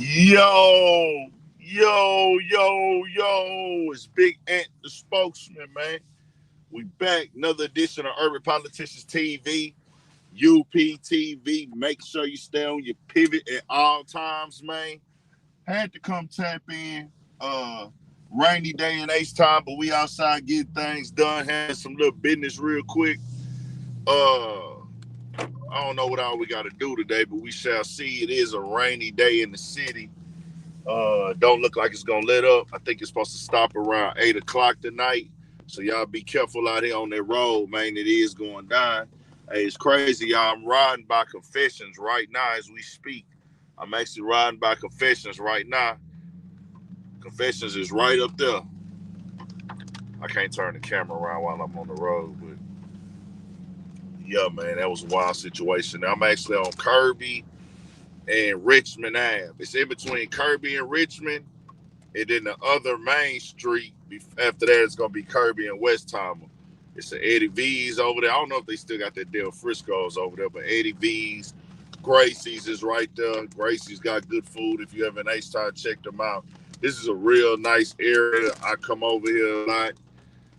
Yo, it's Big Ant, the spokesman, man. We back, another edition of Urban Politicians TV, UPTV. Make sure you stay on your pivot at all times, man. Had to come tap in, rainy day and H time, but we outside getting things done, had some little business real quick. I don't know what all we got to do today, but we shall see. It is a rainy day in the city. Don't look like it's gonna let up. I think it's supposed to stop around 8 o'clock tonight. So y'all be careful out here on that road, man. It is going down. Hey, it's crazy, y'all. I'm riding by Confessions right now as we speak. I'm actually riding by Confessions right now. Confessions is right up there. I can't turn the camera around while I'm on the road, but yeah, man, that was a wild situation. I'm actually on Kirby and Richmond Ave. It's in between Kirby and Richmond. And then the other main street after that is gonna be Kirby and Westheimer. It's an Eddie V's over there. I don't know if they still got that Del Frisco's over there, but Eddie V's, Gracie's is right there. Gracie's got good food. If you have an H-Time, check them out. This is a real nice area. I come over here a lot,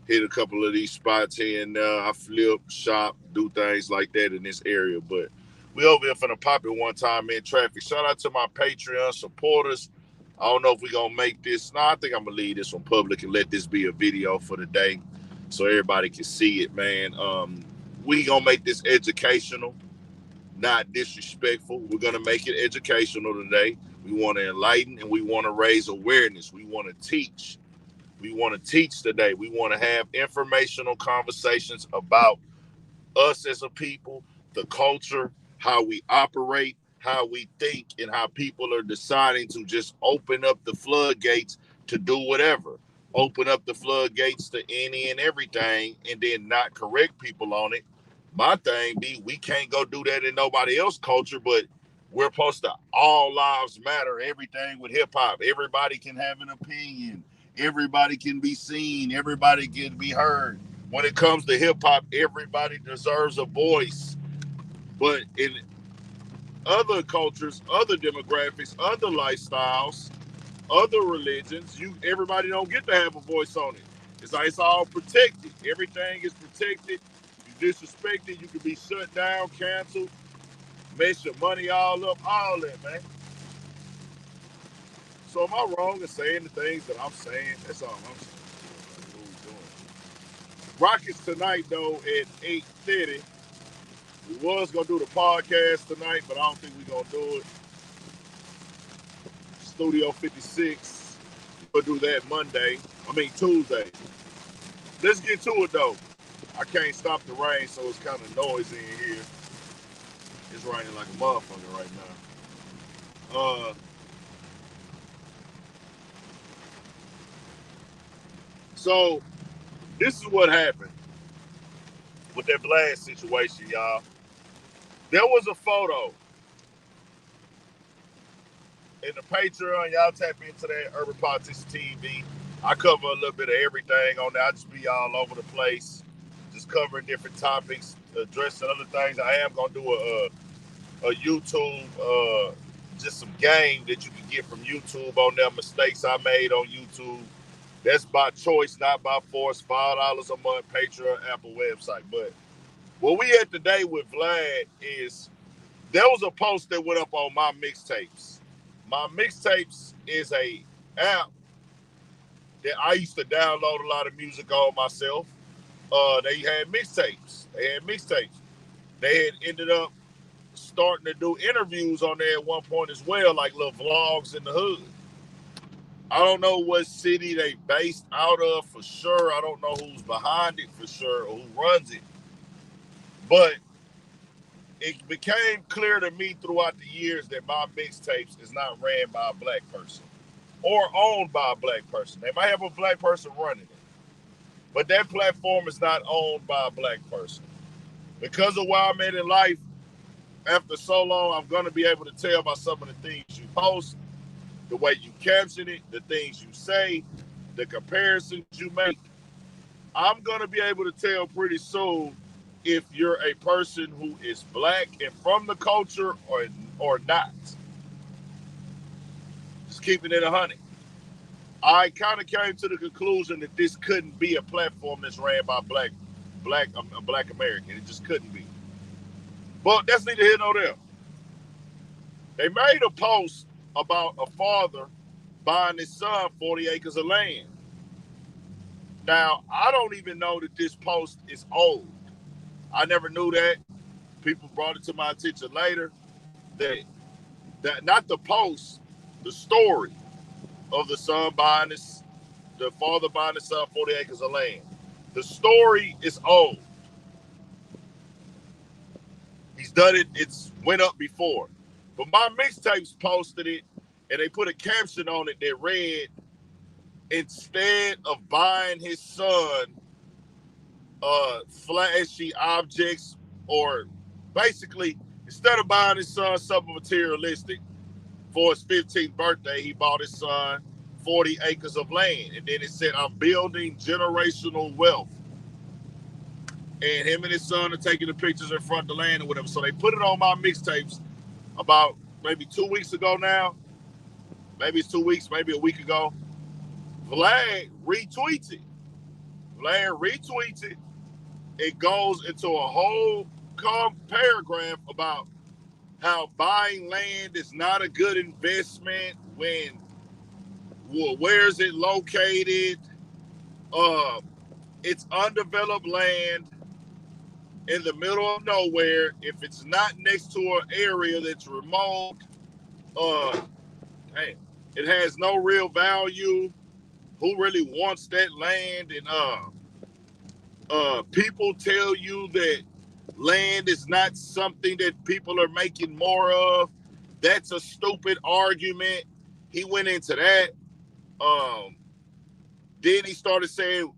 hit a couple of these spots here and there. I flip, shop, do things like that in this area. But we over here finna pop it one time in traffic. Shout out to my Patreon supporters. I don't know if we're going to make this. No, I think I'm going to leave this one public and let this be a video for the day so everybody can see it, man. We going to make this educational, not disrespectful. We're going to make it educational today. We want to enlighten and we want to raise awareness. We want to teach. We want to teach today. We want to have informational conversations about us as a people, the culture, how we operate, how we think, and how people are deciding to just open up the floodgates to do whatever. Open up the floodgates to any and everything and then not correct people on it. My thing be, we can't go do that in nobody else's culture, but we're supposed to all lives matter, everything with hip hop. Everybody can have an opinion. Everybody can be seen. Everybody can be heard. When it comes to hip hop, everybody deserves a voice. But in other cultures, other demographics, other lifestyles, other religions, everybody don't get to have a voice on it. It's like it's all protected. Everything is protected. You disrespect it, you can be shut down, canceled, mess your money all up, all that, man. So am I wrong in saying the things that I'm saying? That's all I'm saying. What we doing? Rockets tonight though at 8:30. We was gonna do the podcast tonight, but I don't think we're gonna do it. Studio 56. We'll do that Tuesday. Let's get to it though. I can't stop the rain, so it's kind of noisy in here. It's raining like a motherfucker right now. So this is what happened with that Vlad situation, y'all. There was a photo in the Patreon. Y'all tap into that Urban Politics TV. I cover a little bit of everything on there. I just be all over the place, just covering different topics, addressing other things. I am gonna do a YouTube, just some game that you can get from YouTube on there. Mistakes I made on YouTube. That's by choice, not by force. $5 a month, Patreon, Apple website. But what we had today with Vlad is there was a post that went up on my mixtapes. My mixtapes is a app that I used to download a lot of music on myself. They had mixtapes. They had ended up starting to do interviews on there at one point as well, like little vlogs in the hood. I don't know what city they based out of for sure. I don't know who's behind it for sure or who runs it. But it became clear to me throughout the years that my mixtapes is not ran by a black person or owned by a black person. They might have a black person running it, but that platform is not owned by a black person. Because of where I'm at in life, after so long, I'm going to be able to tell by some of the things you post, the way you caption it, the things you say, the comparisons you make. I'm going to be able to tell pretty soon if you're a person who is black and from the culture or not. just keeping it 100. I kind of came to the conclusion that this couldn't be a platform that's ran by a black American. It just couldn't be. But that's neither here nor there. They made a post about a father buying his son 40 acres of land. Now, I don't even know that this post is old. I never knew that. People brought it to my attention later. That not the post, the story of the father buying his son 40 acres of land. The story is old. He's done it. It's went up before. But my mixtapes posted it, and they put a caption on it that read, instead of buying his son flashy objects, or basically, instead of buying his son something materialistic for his 15th birthday, he bought his son 40 acres of land. And then it said, I'm building generational wealth. And him and his son are taking the pictures in front of the land or whatever. So they put it on my mixtapes about maybe 2 weeks ago now. Maybe it's 2 weeks, maybe a week ago. Vlad retweets it. It goes into a whole paragraph about how buying land is not a good investment where is it located? It's undeveloped land in the middle of nowhere. If it's not next to an area that's remote, it has no real value. Who really wants that land? And people tell you that land is not something that people are making more of. That's a stupid argument. He went into that. Then he started saying,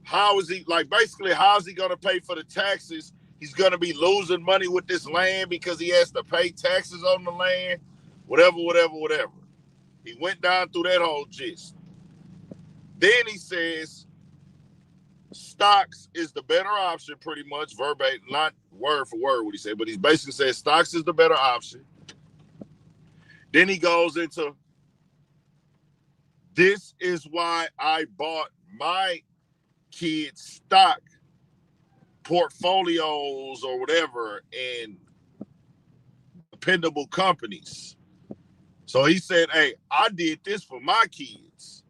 how is he going to pay for the taxes? He's going to be losing money with this land because he has to pay taxes on the land, whatever. He went down through that whole gist. Then he says, stocks is the better option, pretty much, verbatim, not word for word what he said, but he basically says stocks is the better option. Then he goes into, this is why I bought my kids stock portfolios or whatever in dependable companies. So he said, hey, I did this for my kids.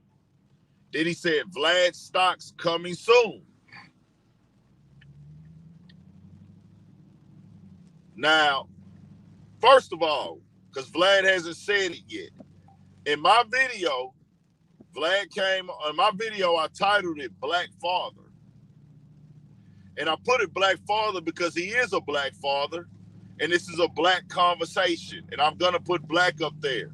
Then he said, Vlad stocks coming soon. Now, first of all, because Vlad hasn't said it yet, in my video, I titled it Black Father. And I put it Black Father because he is a black father, and this is a black conversation, and I'm going to put black up there.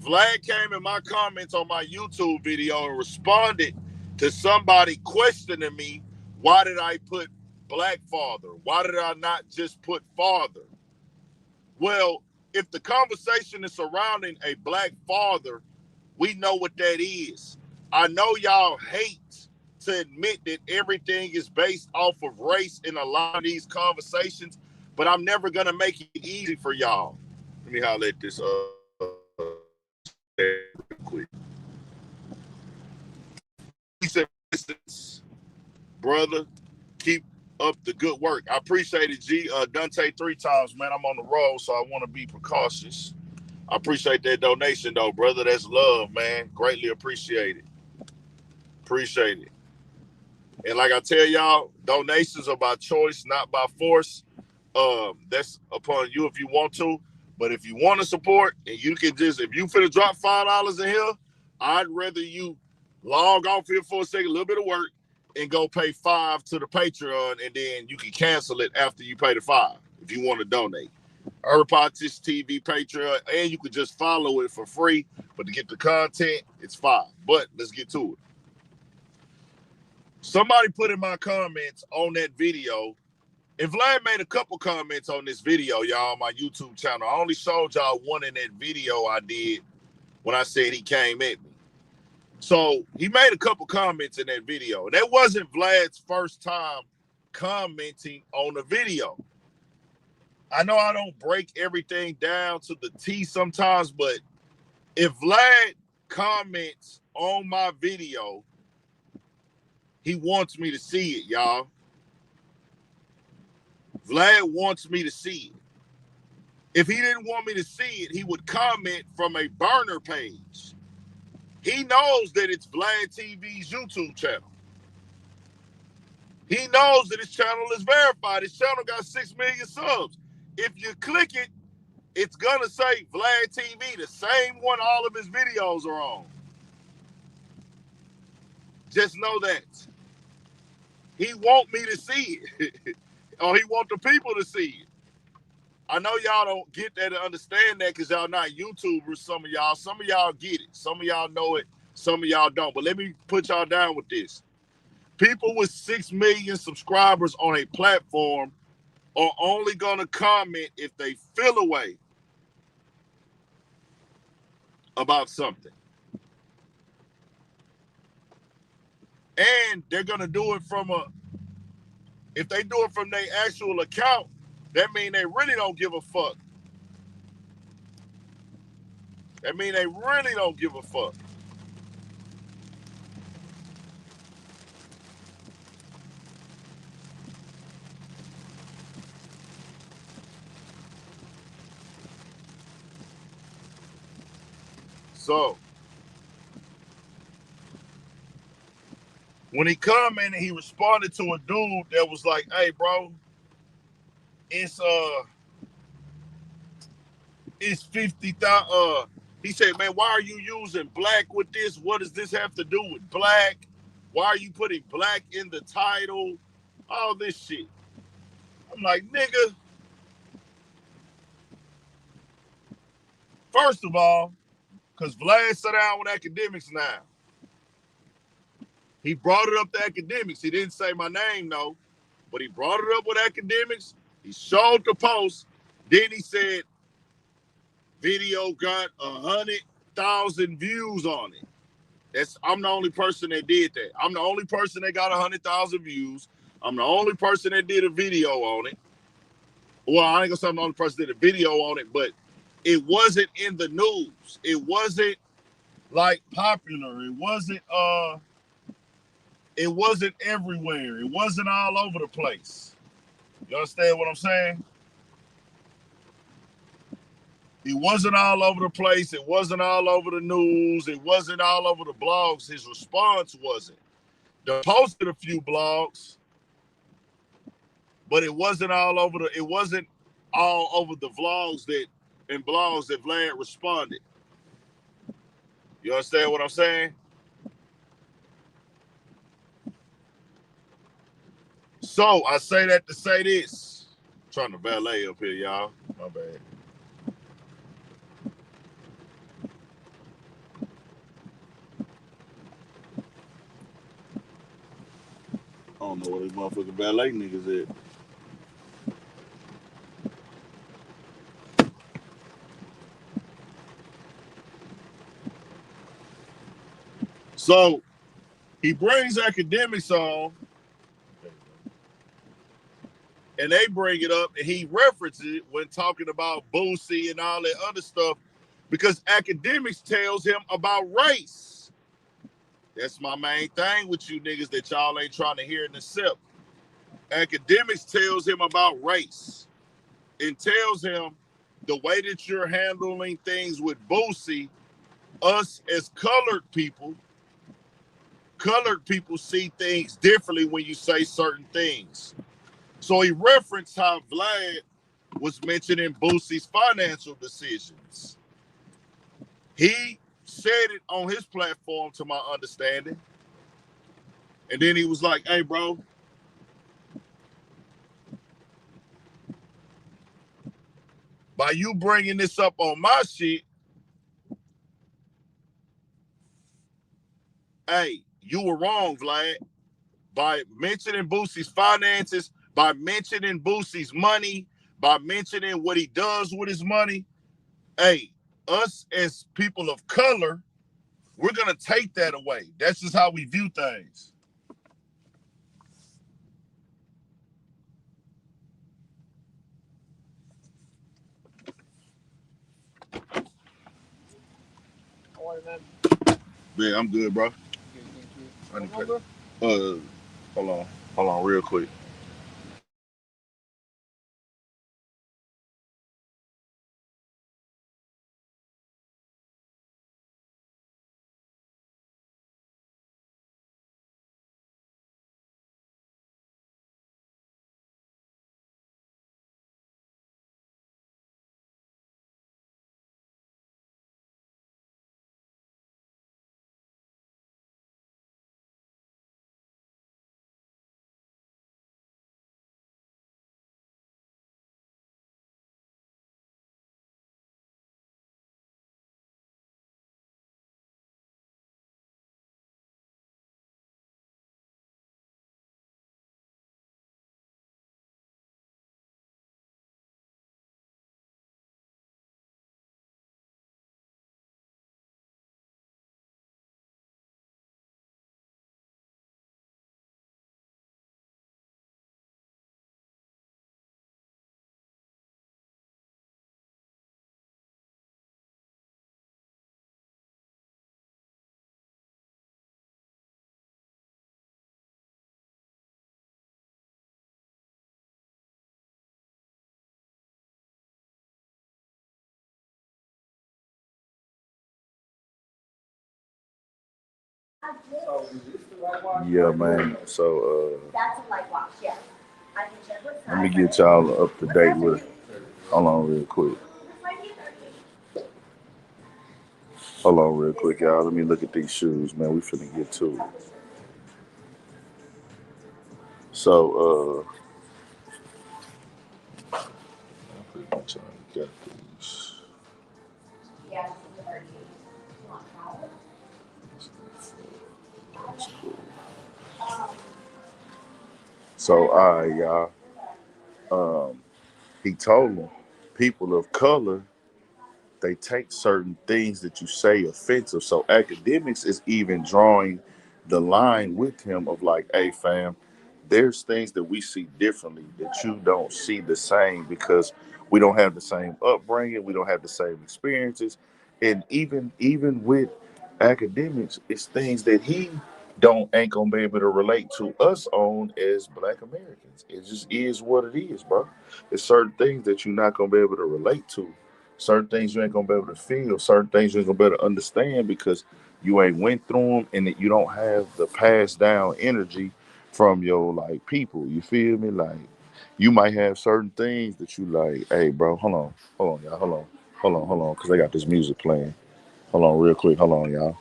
Vlad came in my comments on my YouTube video and responded to somebody questioning me, why did I put black father? Why did I not just put father? Well, if the conversation is surrounding a black father, we know what that is. I know y'all hate to admit that everything is based off of race in a lot of these conversations, but I'm never going to make it easy for y'all. Let me holler at this quick. He said, brother, keep up the good work. I appreciate it, G. Dante 3 times, man. I'm on the road, so I want to be precautious. I appreciate that donation, though, brother. That's love, man. Greatly appreciate it. Appreciate it. And like I tell y'all, donations are by choice, not by force. That's upon you if you want to. But if you want to support, and you can just, if you finna drop $5 in here, I'd rather you log off here for a second, a little bit of work, and go pay $5 to the Patreon, and then you can cancel it after you pay the $5 if you want to donate. Urban Politics TV Patreon, and you can just follow it for free. But to get the content, it's $5. But let's get to it. Somebody put in my comments on that video, and Vlad made a couple comments on this video, y'all, on my YouTube channel. I only showed y'all one in that video I did when I said he came at me. So he made a couple comments in that video. That wasn't Vlad's first time commenting on the video. I know I don't break everything down to the T sometimes, but If Vlad comments on my video, he wants me to see it, y'all. Vlad wants me to see it. If he didn't want me to see it, he would comment from a burner page. He knows that it's Vlad TV's YouTube channel. He knows that his channel is verified. His channel got 6 million subs. If you click it, it's going to say Vlad TV, the same one all of his videos are on. Just know that. He want me to see it. Or he want the people to see it. I know y'all don't get that and understand that because y'all not YouTubers, some of y'all. Some of y'all get it. Some of y'all know it. Some of y'all don't. But let me put y'all down with this. People with 6 million subscribers on a platform are only going to comment if they feel a way about something. And they're going to do it from if they do it from their actual account, that means they really don't give a fuck. That means they really don't give a fuck. So, when he commented, he responded to a dude that was like, "Hey, bro, it's 50,000." He said, "Man, why are you using black with this? What does this have to do with black? Why are you putting black in the title? All this shit." I'm like, nigga, first of all, because Vlad sat down with academics now. He brought it up to academics. He didn't say my name, no, but he brought it up with academics. He showed the post. Then he said, video got 100,000 views on it. I'm the only person that did that. I'm the only person that got 100,000 views. I'm the only person that did a video on it. Well, I ain't gonna say I'm the only person that did a video on it, but it wasn't in the news. It wasn't like popular. It wasn't everywhere. It wasn't all over the place. You understand what I'm saying? It wasn't all over the place. It wasn't all over the news. It wasn't all over the blogs. His response wasn't. They posted a few blogs, but it wasn't all over the vlogs and blogs that Vlad responded. You understand what I'm saying? So I say that to say this. I'm trying to valet up here, y'all. My bad. I don't know where these motherfucking valet niggas at. So he brings academics on, and they bring it up, and he references it when talking about Boosie and all that other stuff, because academics tells him about race. That's my main thing with you niggas that y'all ain't trying to hear and accept. Academics tells him about race and tells him the way that you're handling things with Boosie, us as colored people see things differently when you say certain things. So he referenced how Vlad was mentioning Boosie's financial decisions. He said it on his platform, to my understanding. And then he was like, "Hey, bro, by you bringing this up on my shit, hey, you were wrong, Vlad. By mentioning Boosie's finances, by mentioning Boosie's money, by mentioning what he does with his money, hey, us as people of color, we're going to take that away. That's just how we view things." Yeah, I'm good, bro. I need to pay. Hold on. Hold on real quick. Yeah, man. So let me get y'all up to date with it. Hold on real quick. Hold on real quick, y'all. Let me look at these shoes, man. We finna get to it. So, I'm pretty much got these. That's cool. So, all right, y'all. He told them, people of color, they take certain things that you say offensive. So academics is even drawing the line with him of like, hey fam, there's things that we see differently that you don't see the same because we don't have the same upbringing, we don't have the same experiences. And even with academics, it's things that he don't ain't gonna be able to relate to us on as black Americans. It just is what it is, bro. There's certain things that you're not gonna be able to relate to. Certain things you ain't gonna be able to feel. Certain things you ain't gonna be able to understand because you ain't went through them, and that you don't have the passed down energy from your like people. You feel me? Like you might have certain things that you like. Hey, bro, hold on, y'all, hold on, because I got this music playing. Hold on, real quick. Hold on, y'all.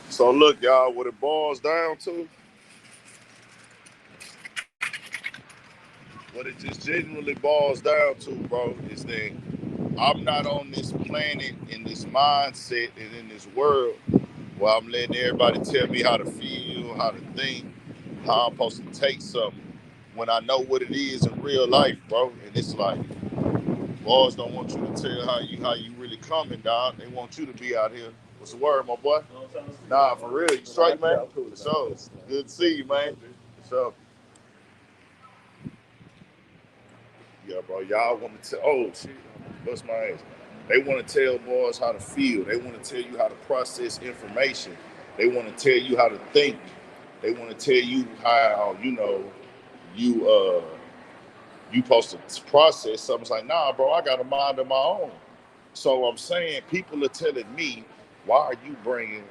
So look, y'all, what it boils down to, what it just genuinely boils down to, bro, is that I'm not on this planet in this mindset and in this world where I'm letting everybody tell me how to feel, how to think, how I'm supposed to take something. when I know what it is in real life, bro. And it's like, boys don't want you to tell how you really coming, dog. They want you to be out here. What's the word, my boy? Nah, for real. You straight, man? So, good to see you, man. So, yeah, bro. Y'all want to tell, oh, shit. Bust my ass. They want to tell boys how to feel. They want to tell you how to process information. They want to tell you how to think. They want to tell you how, you supposed to process something. It's like, nah, bro, I got a mind of my own. So I'm saying people are telling me, why are you bringing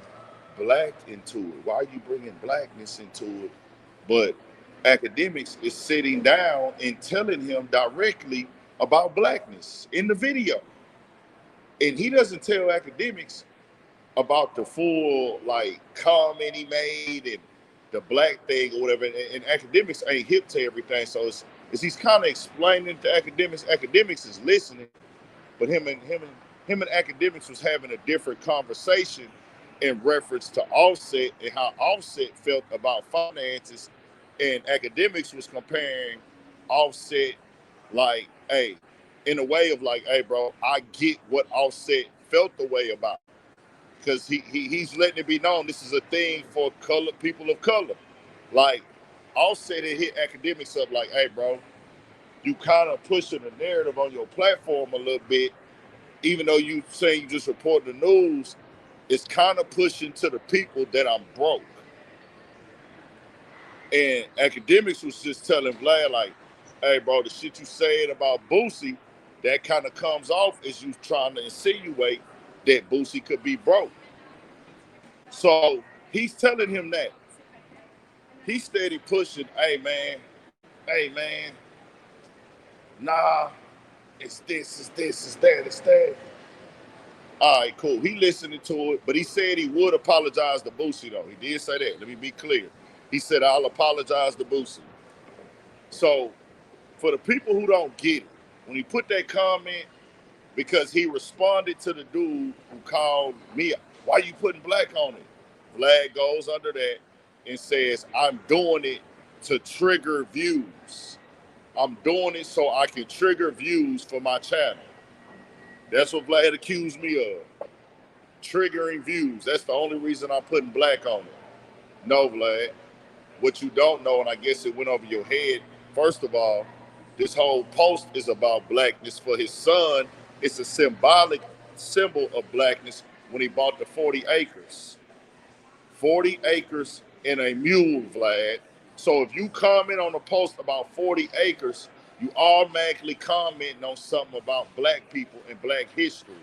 black into it? Why are you bringing blackness into it? But academics is sitting down and telling him directly about blackness in the video. And he doesn't tell academics about the full like comment he made and the black thing or whatever. And academics ain't hip to everything. So it's he's kind of explaining to academics. Academics is listening, but him and academics was having a different conversation in reference to Offset and how Offset felt about finances, and academics was comparing Offset like, hey, in a way of like, hey, bro, I get what Offset felt the way about, because he's letting it be known this is a thing for people of color. Like, Offset it hit academics up like, hey, bro, you kind of pushing the narrative on your platform a little bit, even though you say you just report the news, it's kind of pushing to the people that I'm broke. And academics was just telling Vlad like, hey, bro, the shit you saying about Boosie, that kind of comes off as you trying to insinuate that Boosie could be broke. So he's telling him that. He's steady pushing, hey, man, nah, it's this, it's this, it's that, it's that. All right, cool. He listening to it, but he said he would apologize to Boosie, though. He did say that. Let me be clear. He said, I'll apologize to Boosie. So for the people who don't get it, when he put that comment, because he responded to the dude who called me, why you putting black on it? Vlad goes under that and says, I'm doing it to trigger views. I'm doing it so I can trigger views for my channel. That's what Vlad accused me of. Triggering views. That's the only reason I'm putting black on it. No, Vlad. What you don't know, and I guess it went over your head, first of all, this whole post is about blackness for his son. It's a symbolic symbol of blackness when he bought the 40 acres. 40 acres and a mule, Vlad. So if you comment on a post about 40 acres, you automatically commenting on something about black people and black history.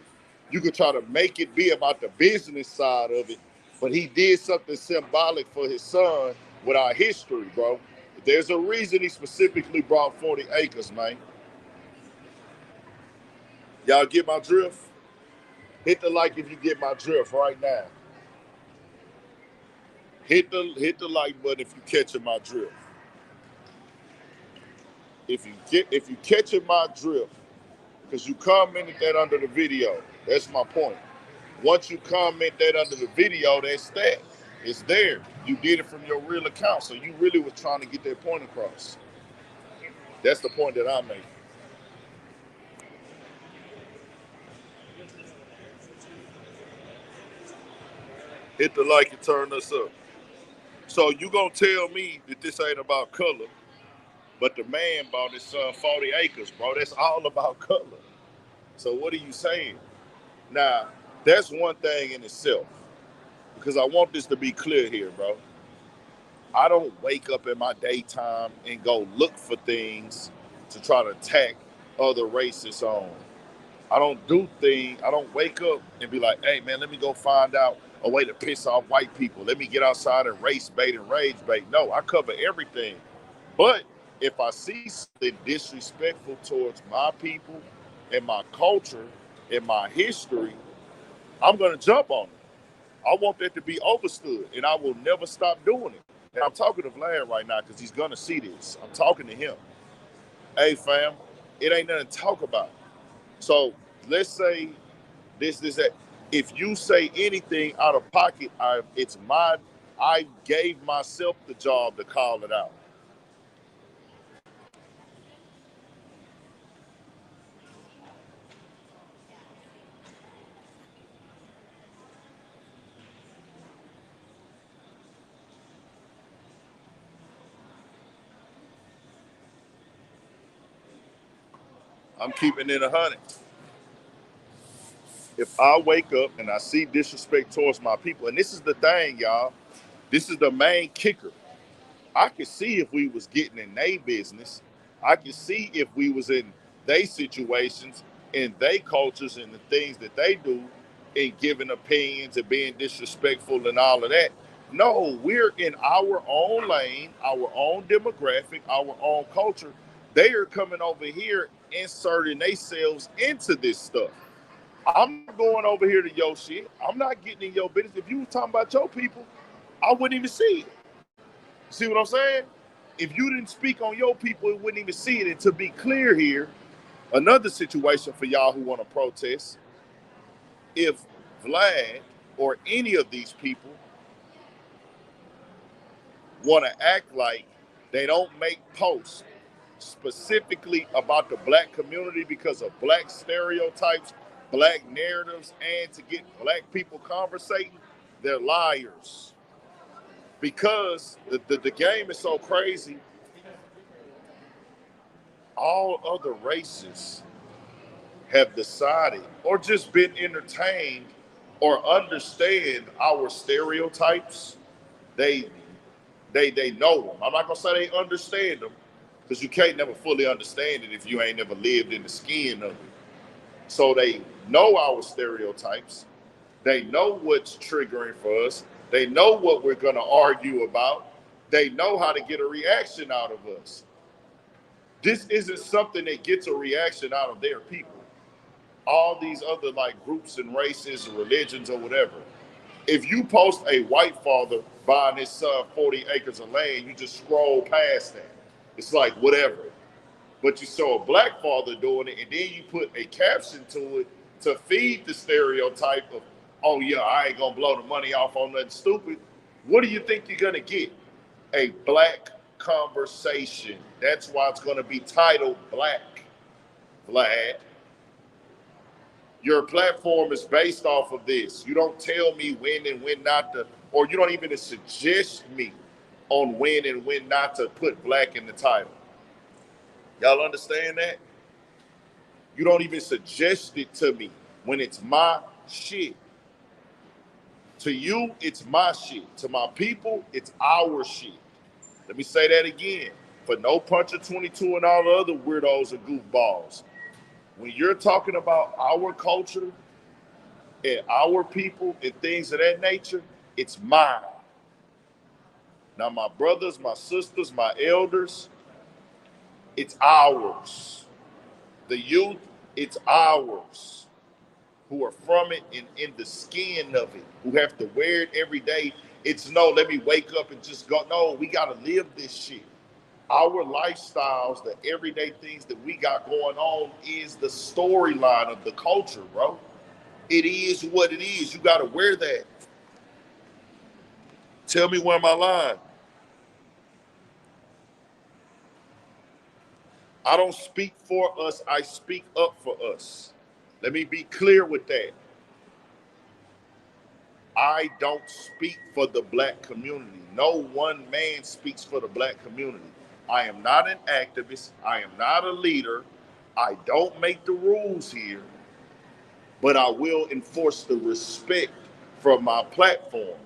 You could try to make it be about the business side of it, but he did something symbolic for his son with our history, bro. There's a reason he specifically brought 40 acres, man. Y'all get my drift? Hit the like if you get my drift right now. Hit the like button if you catching my drift. If you catching my drift, because you commented that under the video. That's my point. Once you comment that under the video, that's that. It's there. You did it from your real account, so you really was trying to get that point across. That's the point that I make. Hit the like and turn us up. So you gonna tell me that this ain't about color, but the man bought his son 40 acres, bro. That's all about color. So what are you saying? Now, that's one thing in itself, because I want this to be clear here, bro. I don't wake up in my daytime and go look for things to try to attack other races on. I don't wake up and be like, hey man, let me go find out a way to piss off white people. Let me get outside and race bait and rage bait. No, I cover everything. But if I see something disrespectful towards my people and my culture and my history, I'm gonna jump on it. I want that to be understood, and I will never stop doing it. And I'm talking to Vlad right now because he's gonna see this. I'm talking to him. Hey fam, it ain't nothing to talk about. So let's say this, that. If you say anything out of pocket, I gave myself the job to call it out. I'm keeping it 100. If I wake up and I see disrespect towards my people, and this is the thing, y'all, this is the main kicker. I could see if we was getting in their business. I could see if we was in their situations, in their cultures, and the things that they do, and giving opinions and being disrespectful and all of that. No, we're in our own lane, our own demographic, our own culture. They are coming over here, inserting themselves into this stuff. I'm not going over here to your shit. I'm not getting in your business. If you was talking about your people, I wouldn't even see it. See what I'm saying? If you didn't speak on your people, it wouldn't even see it. And to be clear here, another situation for y'all who want to protest, if Vlad or any of these people want to act like they don't make posts specifically about the black community because of black stereotypes, black narratives, and to get black people conversating, they're liars. Because the game is so crazy, all other races have decided or just been entertained or understand our stereotypes. They they know them. I'm not gonna say they understand them because you can't never fully understand it if you ain't never lived in the skin of it. So they know our stereotypes. They know what's triggering for us. They know what we're gonna argue about. They know how to get a reaction out of us. This isn't something that gets a reaction out of their people. All these other like groups and races and religions or whatever. If you post a white father buying his son 40 acres of land, you just scroll past that. It's like whatever. But you saw a black father doing it, and then you put a caption to it to feed the stereotype of, oh yeah, I ain't gonna blow the money off on nothing stupid. What do you think you're gonna get? A black conversation. That's why it's gonna be titled Black, Vlad. Your platform is based off of this. You don't tell me when and when not to, or you don't even suggest me on when and when not to put black in the title. Y'all understand that? You don't even suggest it to me when it's my shit. To you, it's my shit. To my people, it's our shit. Let me say that again. For No Puncher 22 and all the other weirdos and goofballs. When you're talking about our culture and our people and things of that nature, it's mine. Now, my brothers, my sisters, my elders, it's ours. The youth, it's ours. Who are from it and in the skin of it, who have to wear it every day. It's no, let me wake up and just go. No, we got to live this shit. Our lifestyles, the everyday things that we got going on is the storyline of the culture, bro. It is what it is. You got to wear that. Tell me where my line. I don't speak for us. I speak up for us. Let me be clear with that. I don't speak for the black community. No one man speaks for the black community. I am not an activist. I am not a leader. I don't make the rules here, but I will enforce the respect from my platform.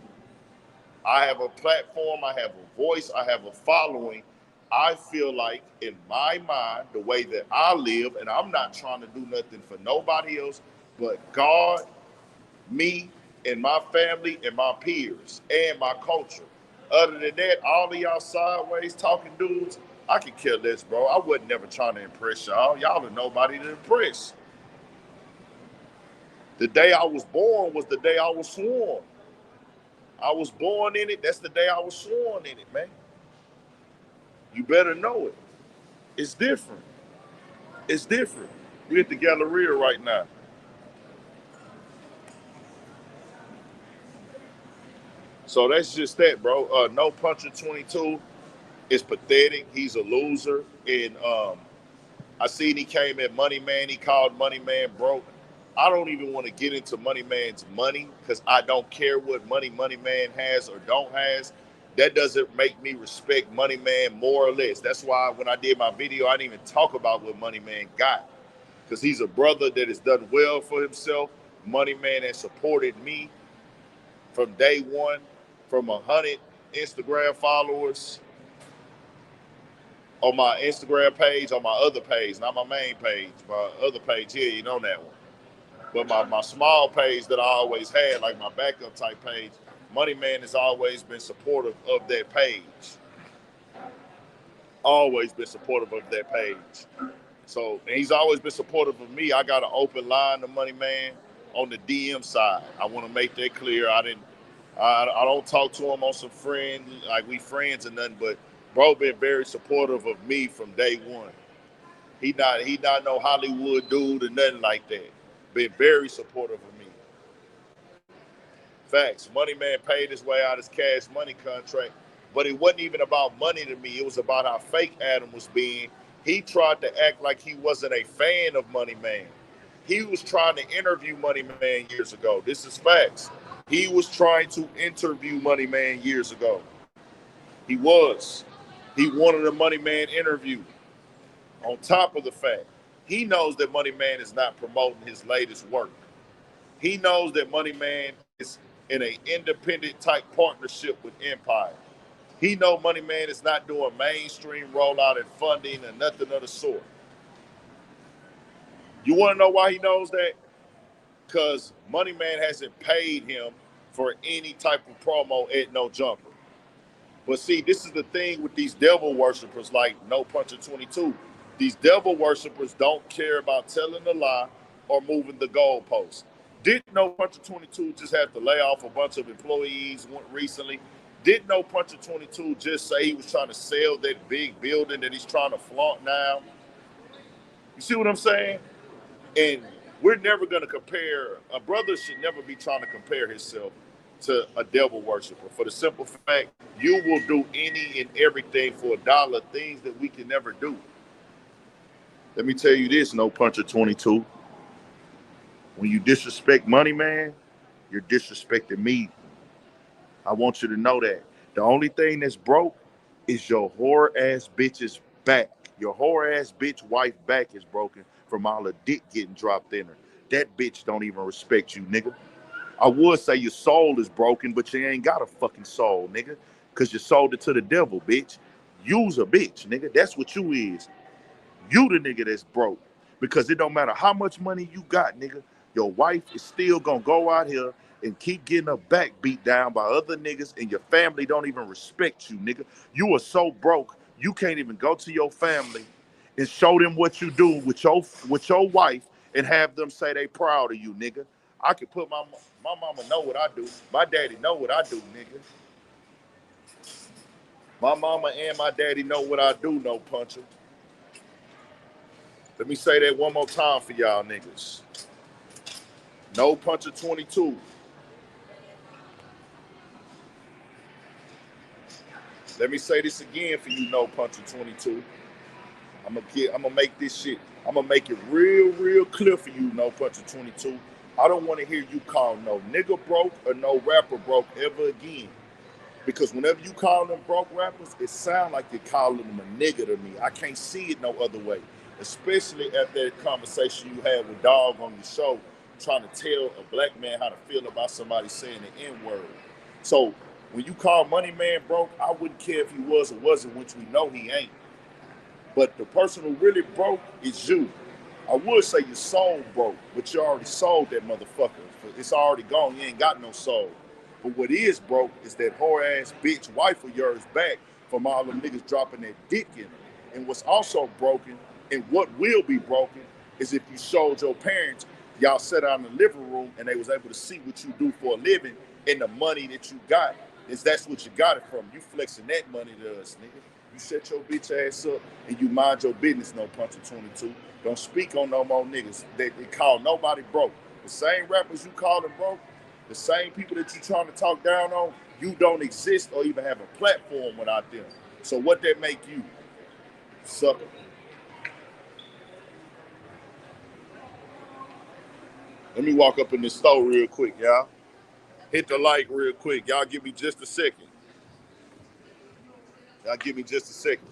I have a platform, I have a voice, I have a following. I feel like in my mind, the way that I live, and I'm not trying to do nothing for nobody else but God, me, and my family, and my peers, and my culture. Other than that, all of y'all sideways talking dudes, I could care less, bro. I wasn't never trying to impress y'all. Y'all are nobody to impress. The day I was born was the day I was sworn. I was born in it. That's the day I was sworn in it, man. You better know it. It's different. It's different. We're at the Galleria right now. So that's just that, bro. No Puncher 22 is pathetic. He's a loser. And I seen he came at Money Man. He called Money Man broke. I don't even want to get into Money Man's money because I don't care what money Man has or don't has. That doesn't make me respect Money Man more or less. That's why when I did my video, I didn't even talk about what Money Man got. because he's a brother that has done well for himself. Money Man has supported me from day one, from 100 Instagram followers on my Instagram page, on my other page, not my main page, my other page here, you know that one. But my small page that I always had, like my backup type page, Money Man has always been supportive of that page. Always been supportive of that page. So, and he's always been supportive of me. I got an open line to Money Man on the DM side. I want to make that clear. I don't talk to him on some friend, like we friends or nothing, but bro been very supportive of me from day one. He not no Hollywood dude or nothing like that. Been very supportive of me. Facts. Money Man paid his way out his Cash Money contract, but it wasn't even about money to me. It was about how fake Adam was being. He tried to act like he wasn't a fan of Money Man. He was trying to interview Money Man years ago. This is facts. He was trying to interview Money Man years ago. He was. He wanted a Money Man interview. On top of the fact, he knows that Money Man is not promoting his latest work. He knows that Money Man is in an independent type partnership with Empire. He know Money Man is not doing mainstream rollout and funding and nothing of the sort. You want to know why he knows that? Because Money Man hasn't paid him for any type of promo at No Jumper. But see, this is the thing with these devil worshipers like No Puncher 22. These devil worshipers don't care about telling a lie or moving the goalpost. Didn't No Puncher 22 just have to lay off a bunch of employees recently? Didn't No Puncher 22 just say he was trying to sell that big building that he's trying to flaunt now? You see what I'm saying? And we're never going to compare, a brother should never be trying to compare himself to a devil worshiper. For the simple fact, you will do any and everything for $1, things that we can never do. Let me tell you this, No Puncher 22. When you disrespect Money Man, you're disrespecting me. I want you to know that. The only thing that's broke is your whore ass bitch's back. Your whore ass bitch wife back is broken from all the dick getting dropped in her. That bitch don't even respect you, nigga. I would say your soul is broken, but you ain't got a fucking soul, nigga. Because you sold it to the devil, bitch. You's a bitch, nigga. That's what you is. You the nigga that's broke. Because it don't matter how much money you got, nigga. Your wife is still gonna go out here and keep getting her back beat down by other niggas, and your family don't even respect you, nigga. You are so broke, you can't even go to your family and show them what you do with your wife and have them say they proud of you, nigga. I can put my mama know what I do. My daddy know what I do, nigga. My mama and my daddy know what I do, No Puncher. Let me say that one more time for y'all niggas. No Puncher 22. Let me say this again for you, No Puncher 22. I'm gonna make this shit. I'm gonna make it real clear for you, No Puncher 22. I don't want to hear you call no nigga broke or no rapper broke ever again. Because whenever you call them broke rappers, it sounds like you're calling them a nigga to me. I can't see it no other way. Especially after that conversation you had with Dog on your show, trying to tell a black man how to feel about somebody saying the N-word. So when you call Money Man broke, I wouldn't care if he was or wasn't, which we know he ain't. But the person who really broke is you. I would say your soul broke, but you already sold that motherfucker. It's already gone. You ain't got no soul. But what is broke is that whore ass bitch wife of yours back from all them niggas dropping that dick in her. And what's also broken, and what will be broken, is if you showed your parents, y'all sat out in the living room and they was able to see what you do for a living and the money that you got. Is that's what you got it from. You flexing that money to us, nigga. You shut your bitch ass up and you mind your business, No Puncher 22. Don't speak on no more niggas. They call nobody broke. The same rappers you call them broke, the same people that you trying to talk down on, you don't exist or even have a platform without them. So what that make you? Sucker. Let me walk up in this store real quick, y'all. Hit the like real quick. Y'all give me just a second. Y'all give me just a second.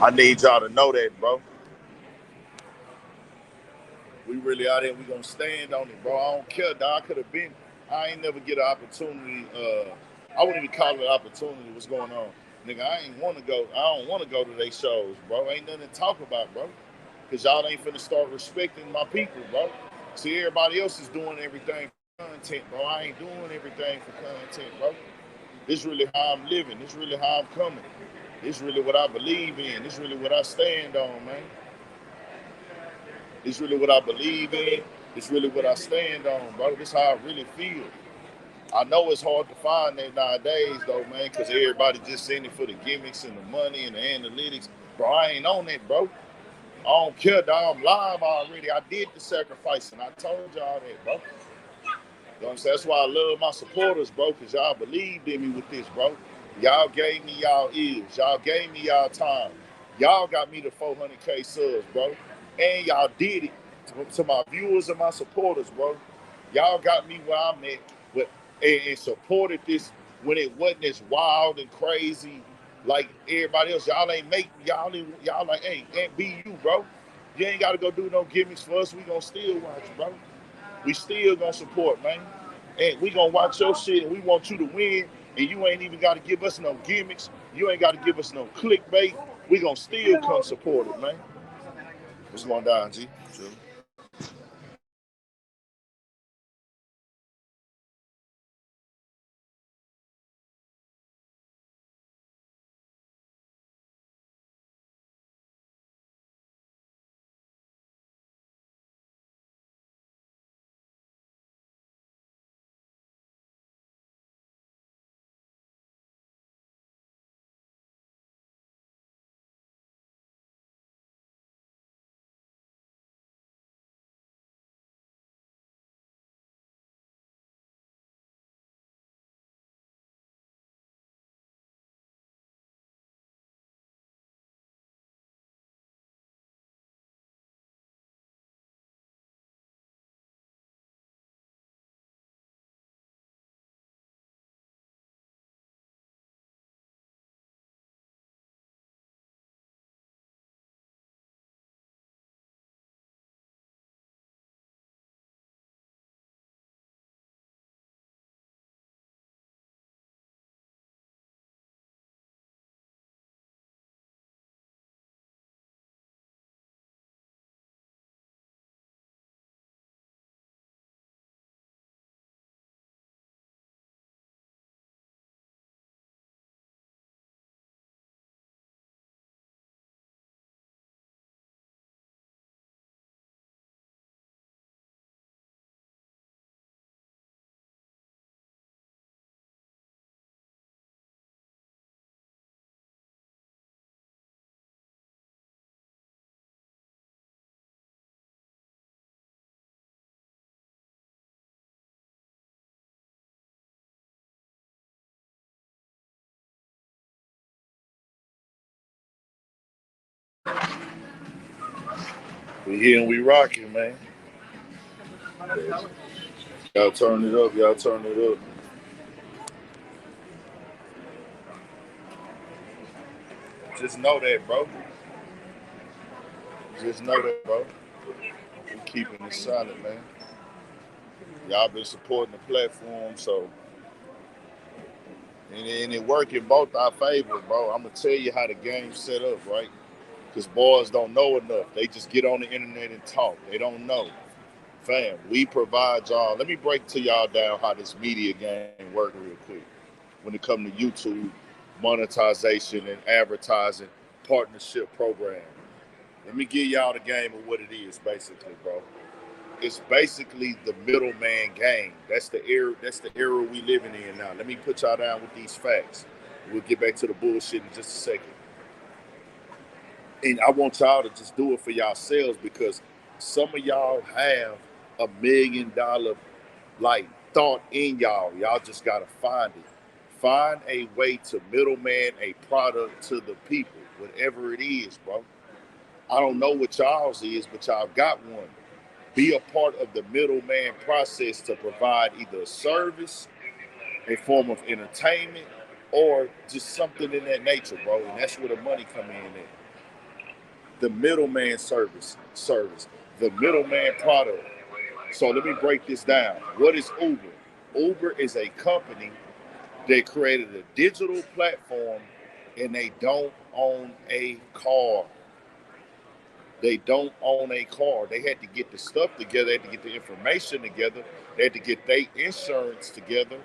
I need y'all to know that, bro. We really out here. We gonna stand on it, bro. I don't care, dog. I could have been. I ain't never get an opportunity. I wouldn't even call it an opportunity. What's going on, nigga? I ain't want to go. I don't want to go to their shows, bro. Ain't nothing to talk about, bro. Cause y'all ain't finna start respecting my people, bro. See, everybody else is doing everything for content, bro. I ain't doing everything for content, bro. This really how I'm living. This really how I'm coming. This really what I believe in. This really what I stand on, man. This really what I believe in. This really what I stand on, bro. This how I really feel. I know it's hard to find that nowadays, though, man, because everybody just in it for the gimmicks and the money and the analytics. Bro, I ain't on that, bro. I don't care, dog. I'm live already. I did the sacrifice, and I told y'all that, bro. You know what I'm saying? That's why I love my supporters, bro, because y'all believed in me with this, bro. Y'all gave me y'all ears. Y'all gave me y'all time. Y'all got me to 400K subs, bro. And y'all did it to my viewers and my supporters, bro. Y'all got me where I'm at but, and supported this when it wasn't as wild and crazy like everybody else. Y'all ain't make, y'all like, hey, can't be you, bro. You ain't got to go do no gimmicks for us. We gonna still watch, bro. We still gonna support, man. And we gonna watch your shit and we want you to win. And you ain't even gotta give us no gimmicks. You ain't gotta give us no clickbait. We gonna still come support it, man. What's going down, G? Sure. We here and we rocking, man. Y'all turn it up. Y'all turn it up. Just know that, bro. Just know that, bro. We keeping it solid, man. Y'all been supporting the platform, so and it work in both our favor, bro. I'm gonna tell you how the game's set up, right? Because boys don't know enough. They just get on the internet and talk. They don't know. Fam, we provide y'all. Let me break to y'all down how this media game works real quick. When it comes to YouTube, monetization and advertising partnership program. Let me give y'all the game of what it is, basically, bro. It's basically the middleman game. That's the era. That's the era we living in now. Let me put y'all down with these facts. We'll get back to the bullshit in just a second. And I want y'all to just do it for yourselves because some of y'all have $1 million like thought in y'all. Y'all just gotta find it. Find a way to middleman a product to the people, whatever it is, bro. I don't know what y'all's is, but y'all got one. Be a part of the middleman process to provide either a service, a form of entertainment, or just something in that nature, bro. And that's where the money come in at. the middleman service, the middleman product. So let me break this down. What is Uber? Uber is a company that created a digital platform, and they don't own a car. They don't own a car. They had to get the stuff together. They had to get the information together. They had to get their insurance together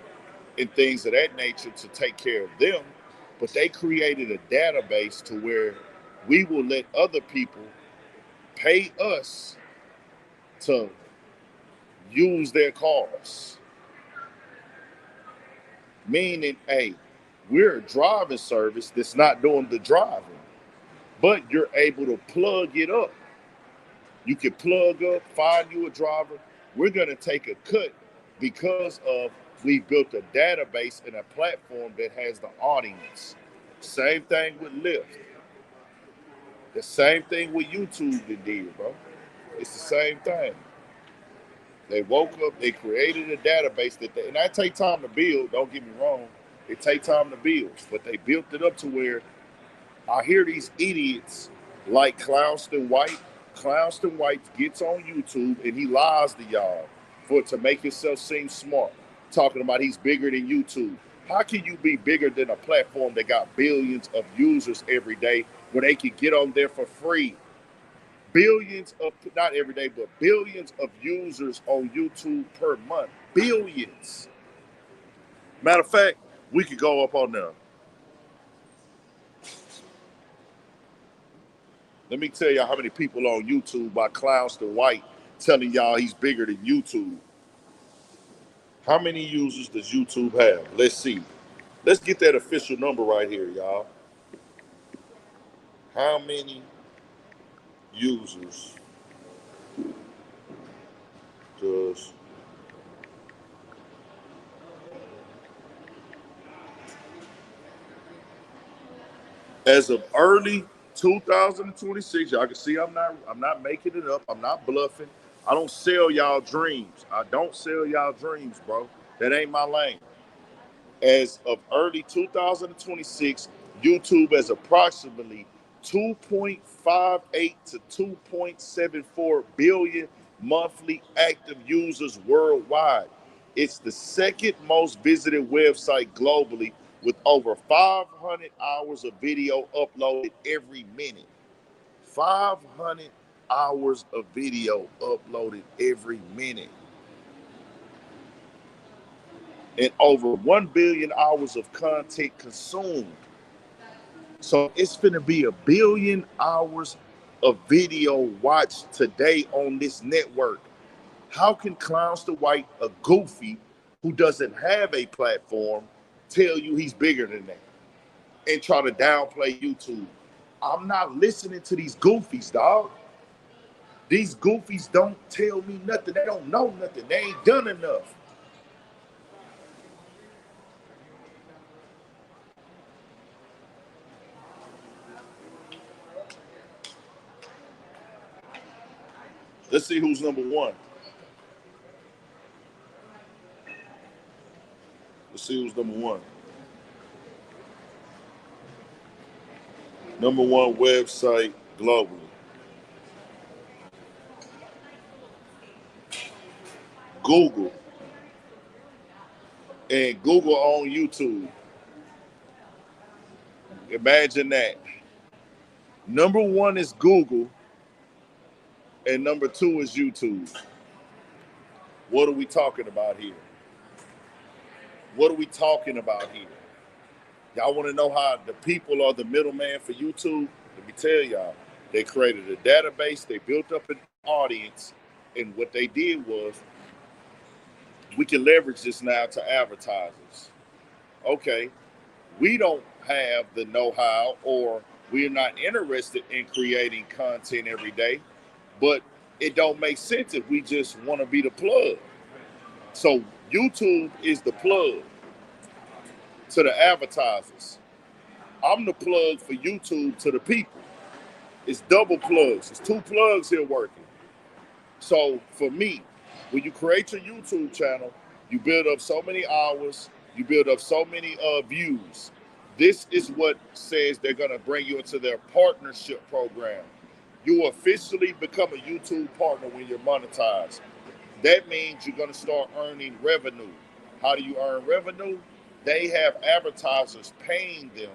and things of that nature to take care of them. But they created a database to where we will let other people pay us to use their cars. Meaning, hey, we're a driving service that's not doing the driving, but you're able to plug it up. You can plug up, find you a driver. We're going to take a cut because of we built a database and a platform that has the audience. Same thing with Lyft. The same thing with YouTube that did, bro. It's the same thing. They woke up, they created a database and that take time to build, don't get me wrong. It take time to build, but they built it up to where I hear these idiots like Charleston White. Charleston White gets on YouTube and he lies to y'all to make himself seem smart, talking about he's bigger than YouTube. How can you be bigger than a platform that got billions of users every day where they can get on there for free? Billions of, not every day, but billions of users on YouTube per month. Billions. Matter of fact, we could go up on there. Let me tell y'all how many people on YouTube by Charleston White telling y'all he's bigger than YouTube. How many users does YouTube have? Let's see. Let's get that official number right here, y'all. How many users does as of early 2026, y'all can see I'm not making it up. I'm not bluffing. I don't sell y'all dreams. I don't sell y'all dreams, bro. That ain't my lane. As of early 2026, YouTube has approximately 2.58 to 2.74 billion monthly active users worldwide. It's the second most visited website globally with over 500 hours of video uploaded every minute. 500 hours of video uploaded every minute. And over 1 billion hours of content consumed. So it's finna be 1 billion hours of video watched today on this network. How can Clownster White, a goofy who doesn't have a platform, tell you he's bigger than that and try to downplay YouTube? I'm not listening to these goofies, dog. These goofies don't tell me nothing. They don't know nothing. They ain't done enough. Let's see who's number one. Let's see who's number one. Number one website globally. Google. And Google on YouTube. Imagine that. Number one is Google, and number two is YouTube. What are we talking about here? What are we talking about here? Y'all want to know how the people are the middleman for YouTube? Let me tell y'all. They created a database, they built up an audience, and what they did was, we can leverage this now to advertisers. Okay, we don't have the know-how, or we're not interested in creating content every day, but it don't make sense if we just want to be the plug. So YouTube is the plug to the advertisers. I'm the plug for YouTube to the people. It's double plugs. It's two plugs here working. So for me, when you create your YouTube channel, you build up so many hours, you build up so many views. This is what says they're going to bring you into their partnership program. You officially become a YouTube partner when you're monetized. That means you're going to start earning revenue. How do you earn revenue? They have advertisers paying them,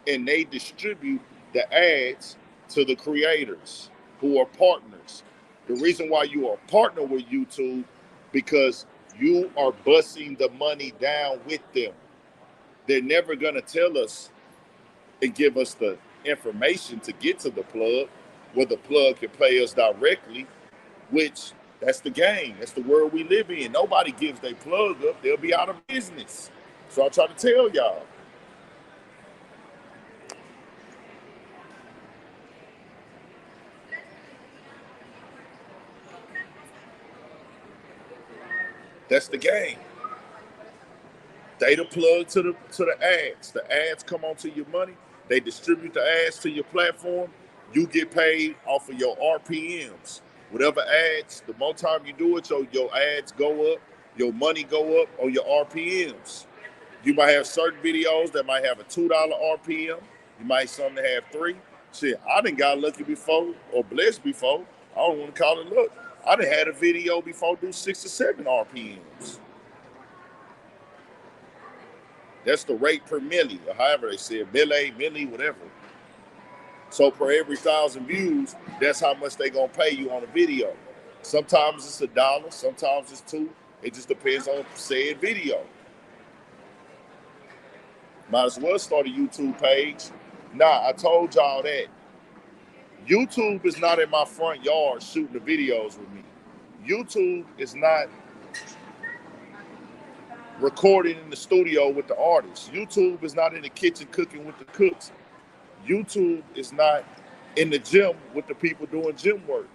and they distribute the ads to the creators who are partners. The reason why you are a partner with YouTube, because you are busting the money down with them. They're never going to tell us and give us the information to get to the plug, where the plug can pay us directly, which that's the game. That's the world we live in. Nobody gives their plug up. They'll be out of business. So I try to tell y'all. That's the game. They the plug to the ads. The ads come onto your money. They distribute the ads to your platform. You get paid off of your RPMs. Whatever ads, the more time you do it, your ads go up, your money go up on your RPMs. You might have certain videos that might have a $2 RPM. You might have some that have three. Shit, I done got lucky before or blessed before. I don't want to call it luck. I done had a video before do 6 or 7 RPMs. That's the rate per milli, or however they said, milli, whatever. So for every 1,000 views, that's how much they gonna pay you on a video. Sometimes it's $1, sometimes it's two. It just depends on said video. Might as well start a YouTube page. Nah, I told y'all that. YouTube is not in my front yard shooting the videos with me. YouTube is not recording in the studio with the artists. YouTube is not in the kitchen cooking with the cooks. YouTube is not in the gym with the people doing gym work.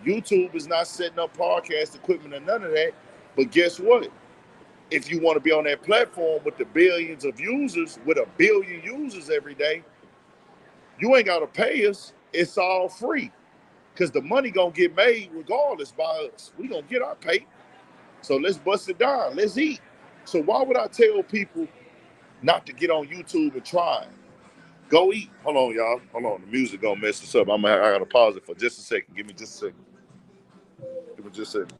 YouTube is not setting up podcast equipment or none of that. But guess what? If you want to be on that platform with the billions of users, with 1 billion users every day, you ain't got to pay us. It's all free. Because the money going to get made regardless by us. We going to get our pay. So let's bust it down. Let's eat. So why would I tell people not to get on YouTube and try? Go eat. Hold on, y'all. Hold on. The music gonna mess us up. I gotta pause it for just a second. Give me just a second. Give me just a second.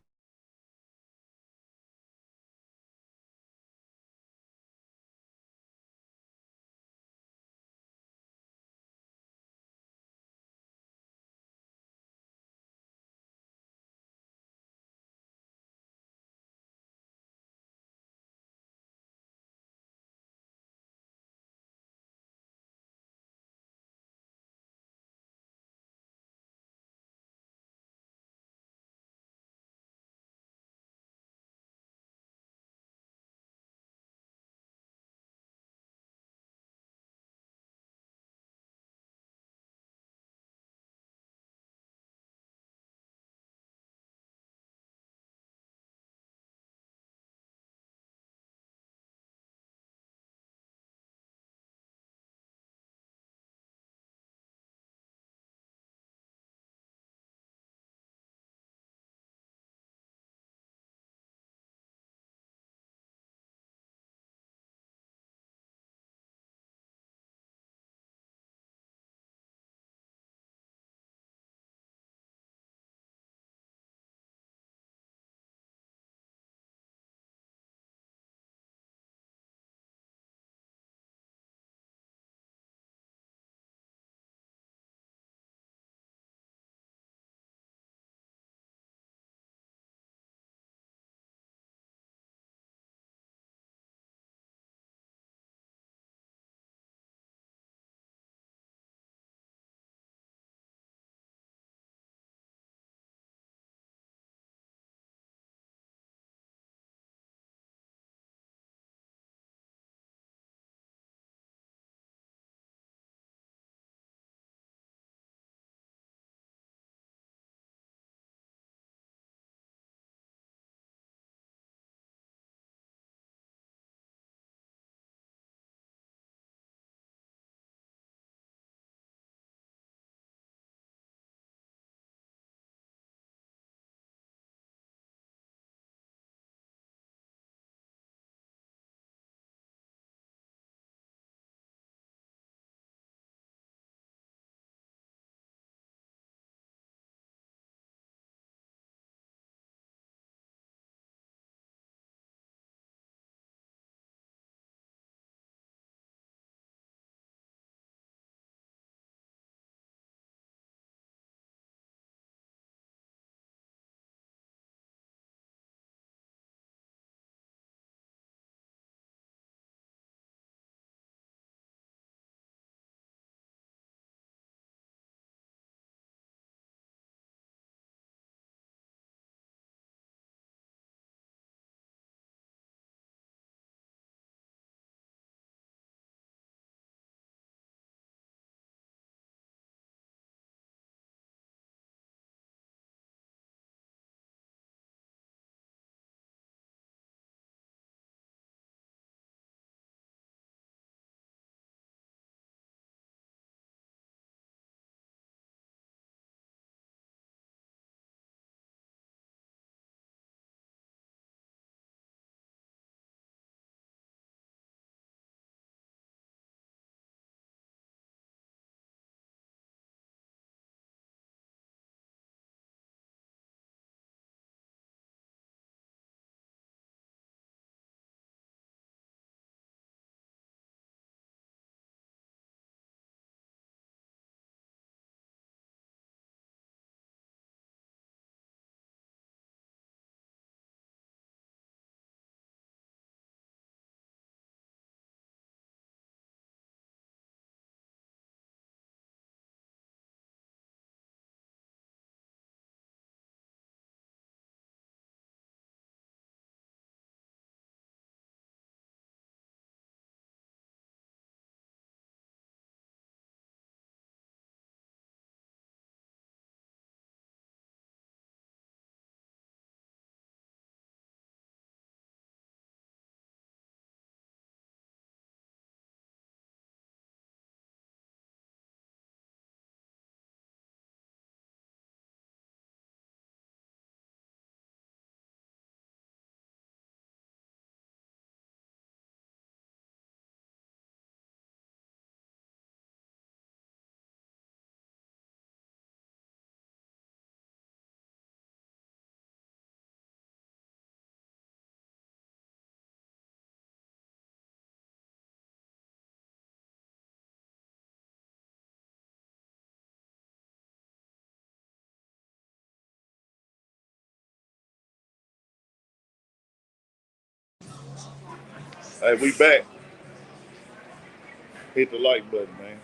Hey, we back. Hit the like button, man.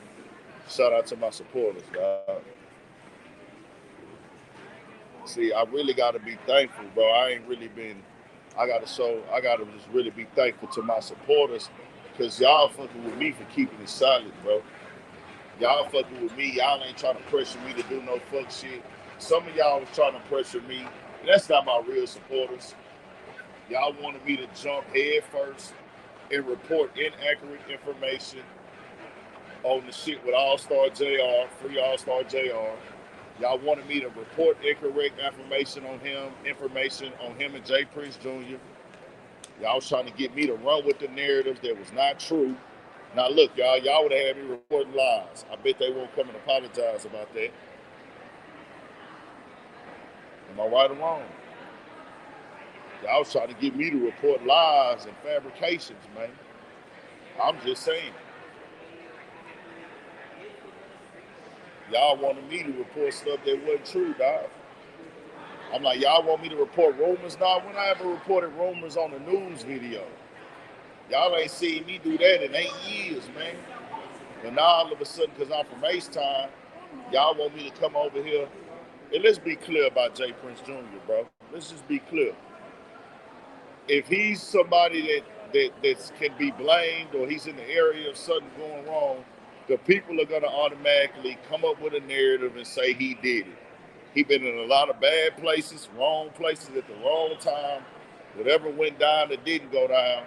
Shout out to my supporters, dog. See, I really gotta be thankful, bro. I ain't really been. I gotta just really be thankful to my supporters, cause y'all fucking with me for keeping it solid, bro. Y'all fucking with me. Y'all ain't trying to pressure me to do no fuck shit. Some of y'all was trying to pressure me. And that's not my real supporters. Y'all wanted me to jump head first and report inaccurate information on the shit with All Star JR, free All Star JR. Y'all wanted me to report incorrect information on him and Jay Prince Jr. Y'all was trying to get me to run with the narratives that was not true. Now look, y'all would have had me reporting lies. I bet they won't come and apologize about that. Am I right or wrong? Y'all was trying to get me to report lies and fabrications, man. I'm just saying. Y'all wanted me to report stuff that wasn't true, dog. I'm like, y'all want me to report rumors? Nah, when I ever reported rumors on a news video? Y'all ain't seen me do that in 8 years, man. But now all of a sudden, because I'm from H-Town, y'all want me to come over here. And let's be clear about Jay Prince Jr., bro. Let's just be clear. If he's somebody that can be blamed or he's in the area of something going wrong, the people are gonna automatically come up with a narrative and say he did it. He been in a lot of bad places, wrong places at the wrong time. Whatever went down that didn't go down,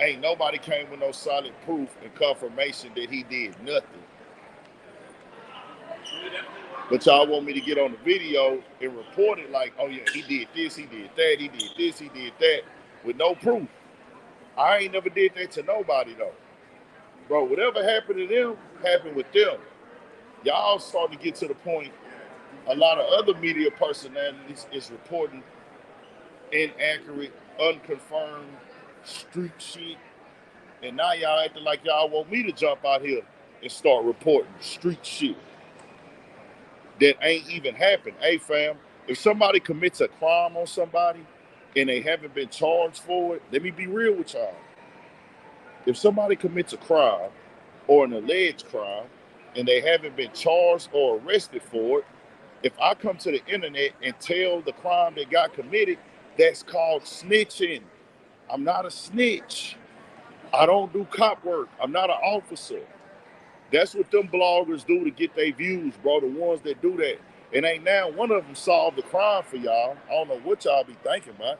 ain't nobody came with no solid proof and confirmation that he did nothing. But y'all want me to get on the video and report it like, oh yeah, he did this, he did that, he did this, he did that, with no proof. I ain't never did that to nobody though. Bro, whatever happened to them, happened with them. Y'all starting to get to the point, a lot of other media personalities is reporting inaccurate, unconfirmed street shit. And now y'all acting like y'all want me to jump out here and start reporting street shit that ain't even happened. Hey fam, if somebody commits a crime on somebody and they haven't been charged for it, let me be real with y'all. If somebody commits a crime or an alleged crime and they haven't been charged or arrested for it, if I come to the internet and tell the crime that got committed, that's called snitching. I'm not a snitch. I don't do cop work. I'm not an officer. That's what them bloggers do to get their views, bro. The ones that do that. And ain't now one of them solved the crime for y'all. I don't know what y'all be thinking about.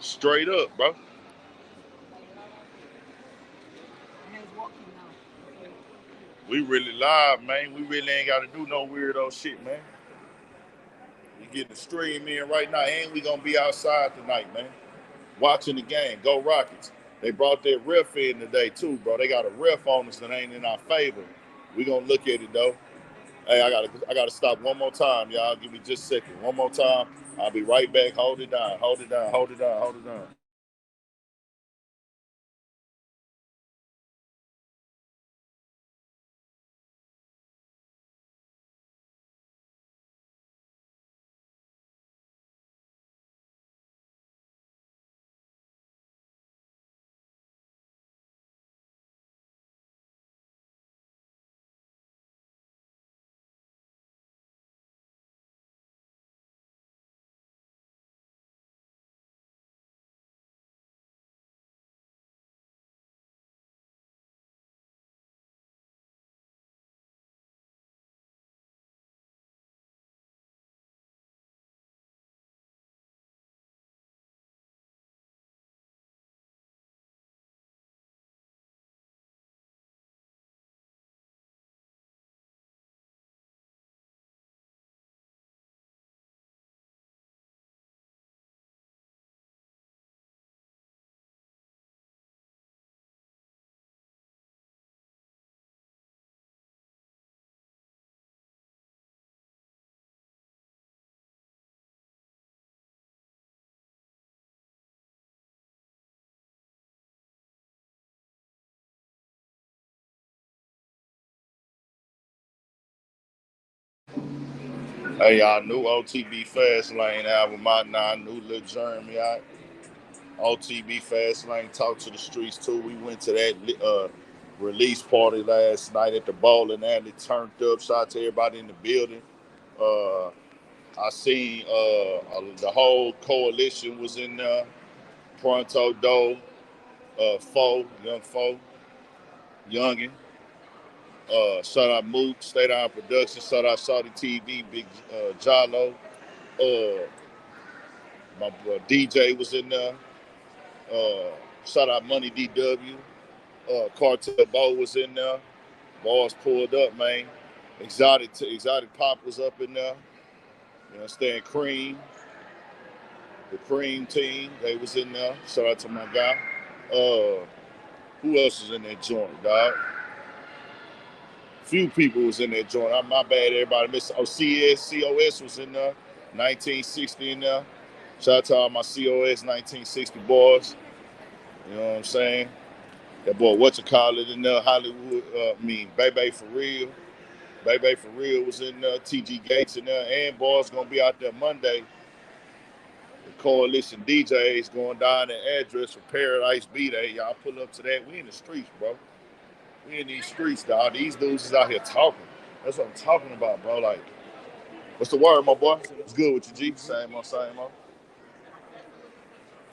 Straight up, bro. We really live, man. We really ain't got to do no weirdo shit, man. We getting the stream in right now, and we gonna be outside tonight, man. Watching the game. Go Rockets. They brought their ref in today too, bro. They got a ref on us that ain't in our favor. We gonna look at it though. Hey, I gotta stop one more time, y'all. Give me just a second. One more time. I'll be right back. Hold it down. Hold it down. Hold it down. Hold it down. Hey, y'all, new OTB Fast Lane album out now. New Lil Jeremy out. OTB Fast Lane, Talk to the Streets too. We went to that release party last night at the bowling alley. Turned up. Shout out to everybody in the building. Uh, I seen the whole coalition was in there. Pronto Doe, Foe, Youngin. Shout out Mook, State Island Productions. Shout out Saudi TV, Big Jalo. My DJ was in there. Shout out Money DW. Cartel Bo was in there. Boss pulled up, man. Exotic Pop was up in there. You understand? Cream, the Cream team, they was in there. Shout out to my guy. Who else was in that joint, dog? Few people was in that joint. My bad, everybody missed. Oh, COS was in there. 1960 in there. Shout out to all my COS 1960 boys. You know what I'm saying? That boy, in there, Hollywood, Bebe for real. Bebe for real was in there, TG Gates in there, and boys gonna be out there Monday. The Coalition DJs going down the address for Paradise B-Day. Y'all pull up to that. We in the streets, bro. We in these streets, dog. These dudes is out here talking. That's what I'm talking about, bro. Like, what's the word, my boy? What's good with you, G? Same on.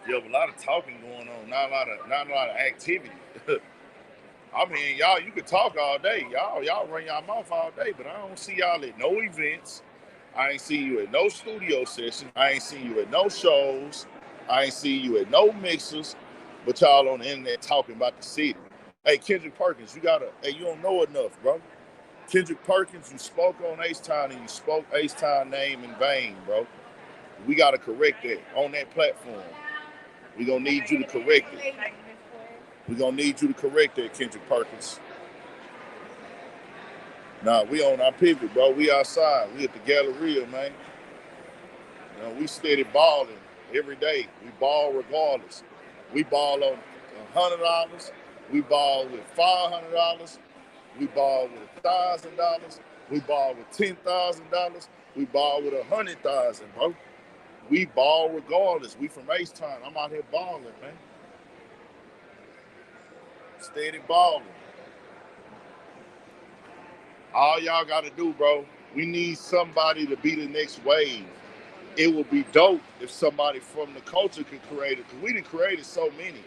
Yeah, a lot of talking going on, not a lot of activity. I'm hearing y'all, you can talk all day. Y'all run y'all mouth all day, but I don't see y'all at no events. I ain't see you at no studio sessions. I ain't see you at no shows. I ain't see you at no mixers, but y'all on the internet talking about the city. Hey, Kendrick Perkins, you don't know enough, bro. Kendrick Perkins, you spoke on H-Town and you spoke H-Town name in vain, bro. We got to correct that on that platform. We gonna need you to correct it. We gonna need you to correct that, Kendrick Perkins. Nah, we on our pivot, bro. We outside. We at the Galleria, man. You know, we steady balling every day. We ball regardless. We ball on $100. We ball with $500. We ball with $1,000. We ball with $10,000. We ball with $100,000, bro. We ball regardless. We from H-Town. I'm out here balling, man. Steady balling. All y'all got to do, bro, we need somebody to be the next wave. It would be dope if somebody from the culture could create it, because we done created so many.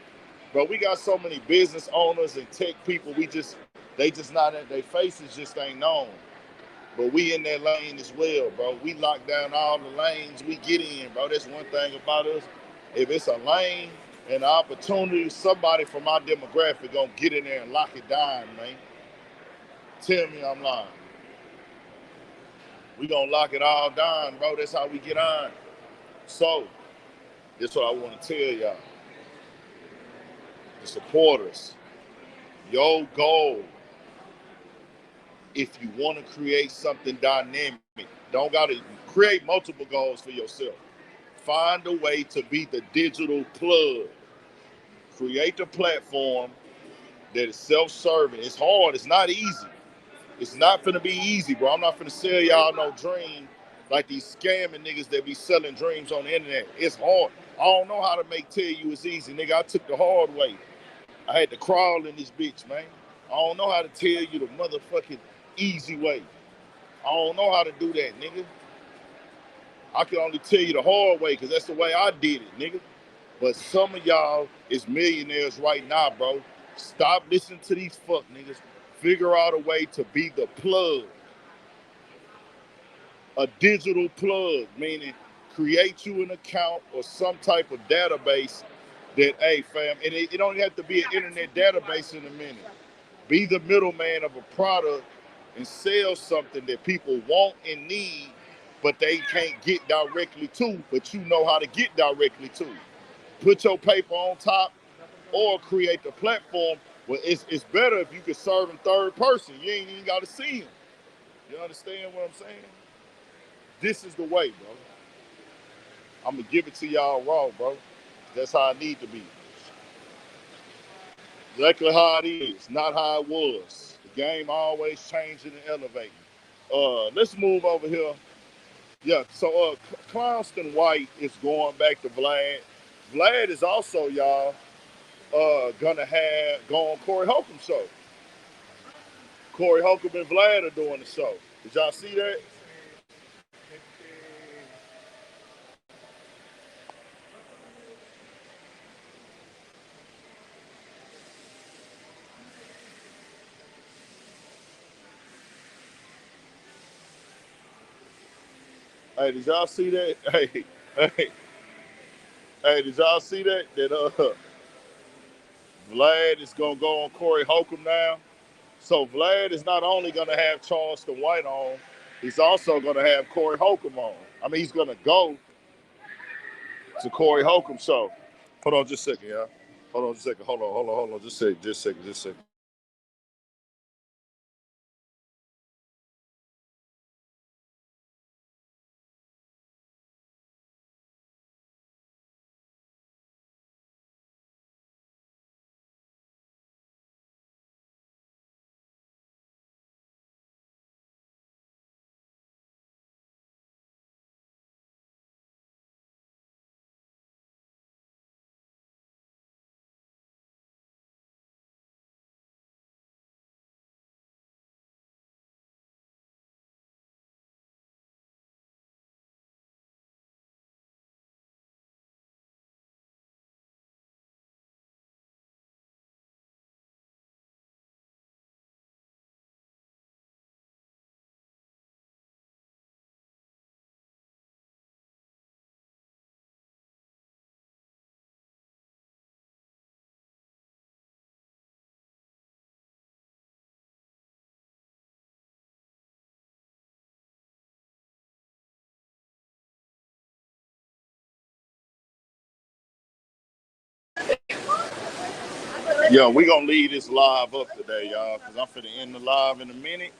Bro, we got so many business owners and tech people, they just not, their faces just ain't known. But we in that lane as well, bro. We lock down all the lanes we get in, bro. That's one thing about us. If it's a lane and an opportunity, somebody from our demographic gonna get in there and lock it down, man. Tell me I'm lying. We gonna lock it all down, bro. That's how we get on. So, that's what I want to tell y'all. The supporters, your goal, if you want to create something dynamic, don't gotta create multiple goals for yourself. Find a way to be the digital plug. Create the platform that is self-serving. It's hard. It's not easy. It's not finna be easy, bro. I'm not finna sell y'all no dream like these scamming niggas that be selling dreams on the internet. It's hard. I don't know how to tell you it's easy, nigga. I took the hard way. I had to crawl in this bitch, man. I don't know how to tell you the motherfucking easy way. I don't know how to do that, nigga. I can only tell you the hard way, because that's the way I did it, nigga. But some of y'all is millionaires right now, bro. Stop listening to these fuck niggas. Figure out a way to be the plug. A digital plug, meaning create you an account or some type of database that, hey, fam, and it don't have to be an internet database in a minute. Be the middleman of a product and sell something that people want and need, but they can't get directly to, but you know how to get directly to. Put your paper on top or create the platform. Well, it's better if you can serve in third person. You ain't even got to see him. You understand what I'm saying? This is the way, bro. I'm going to give it to y'all raw, bro. That's how I need to be. Exactly how it is, not how it was. The game always changing and elevating. Let's move over here Yeah, so Charleston White is going back to Vlad. Vlad is also, y'all, gonna go on Corey Holcomb's show. Corey Holcomb and Vlad are doing the show. Did y'all see that? Hey, did y'all see that? Hey, hey, did y'all see that? That Vlad is gonna go on Corey Holcomb now. So Vlad is not only gonna have Charleston White on, he's also gonna have Corey Holcomb on. I mean, he's gonna go to Corey Holcomb show. Hold on just a second, yeah. Hold on just a second. Hold on. Just a second, just a second. Yeah, we're gonna leave this live up today, y'all, because I'm finna end the live in a minute.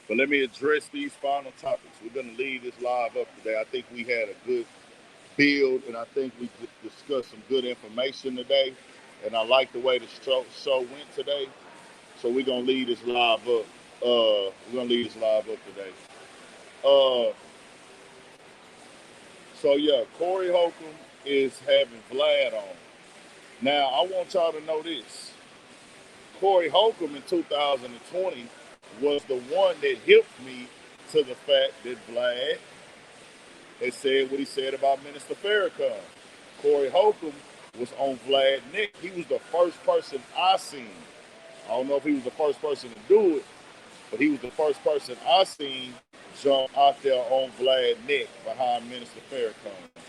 But let me address these final topics. We're gonna leave this live up today. I think we had a good build, and I think we discussed some good information today. And I like the way the show went today. So we're gonna leave this live up. We're gonna leave this live up today. Uh, so yeah, Corey Holcomb is having Vlad on. Now I want y'all to know this. Corey Holcomb in 2020 was the one that hipped me to the fact that Vlad had said what he said about Minister Farrakhan. Corey Holcomb was on Vlad Nick. He was the first person I seen. I don't know if he was the first person to do it, but he was the first person I seen jump out there on Vlad Nick behind Minister Farrakhan.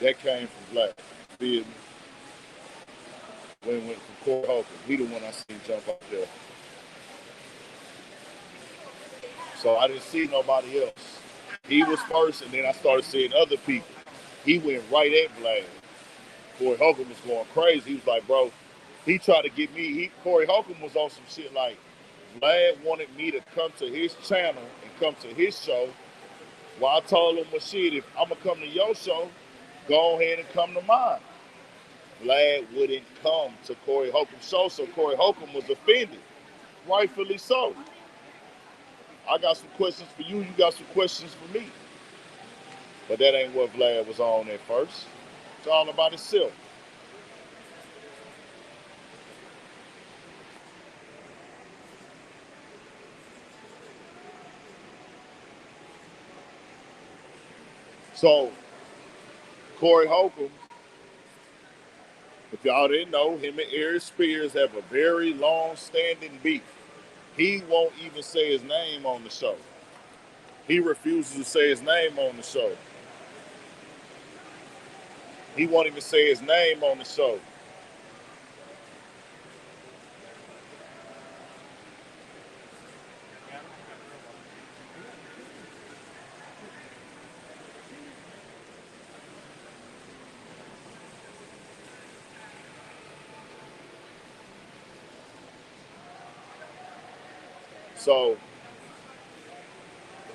That came from Vlad. Feel me? When it went from Corey Holcomb. He the one I seen jump out there. So I didn't see nobody else. He was first, and then I started seeing other people. He went right at Vlad. Corey Holcomb was going crazy. He was like, bro, he tried to get me. Corey Holcomb was on some shit like, Vlad wanted me to come to his channel and come to his show. Well, I told him, well, shit, if I'm going to come to your show, go ahead and come to mine. Vlad wouldn't come to Corey Holcomb's show, so Corey Holcomb was offended. Rightfully so. I got some questions for you. You got some questions for me. But that ain't what Vlad was on at first. It's all about himself. So, Corey Holcomb, if y'all didn't know, him and Aries Spears have a very long-standing beef. He won't even say his name on the show. He refuses to say his name on the show. He won't even say his name on the show. So,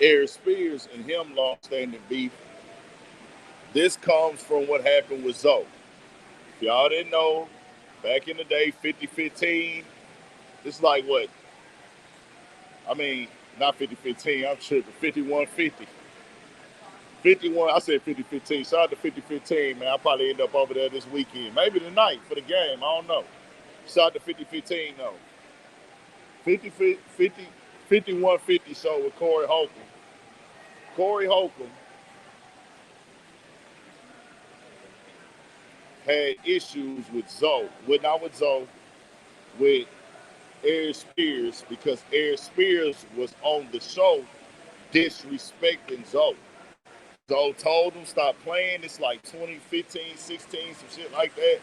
Aries Spears and him long-standing beef. This comes from what happened with Zoe. If y'all didn't know, back in the day, 50-15, it's like what? I mean, not 50-15, I'm tripping, 51-50. 51, I said 50-15. Shout out to 50-15, man. I'll probably end up over there this weekend. Maybe tonight for the game. I don't know. Shout out to 50-15, though. 51-50 show with Corey Holcomb. Corey Holcomb had issues with Zoe. Well, not with Zoe, with Aries Spears, because Aries Spears was on the show disrespecting Zoe. Zoe told him stop playing. It's like 2015, 16, some shit like that.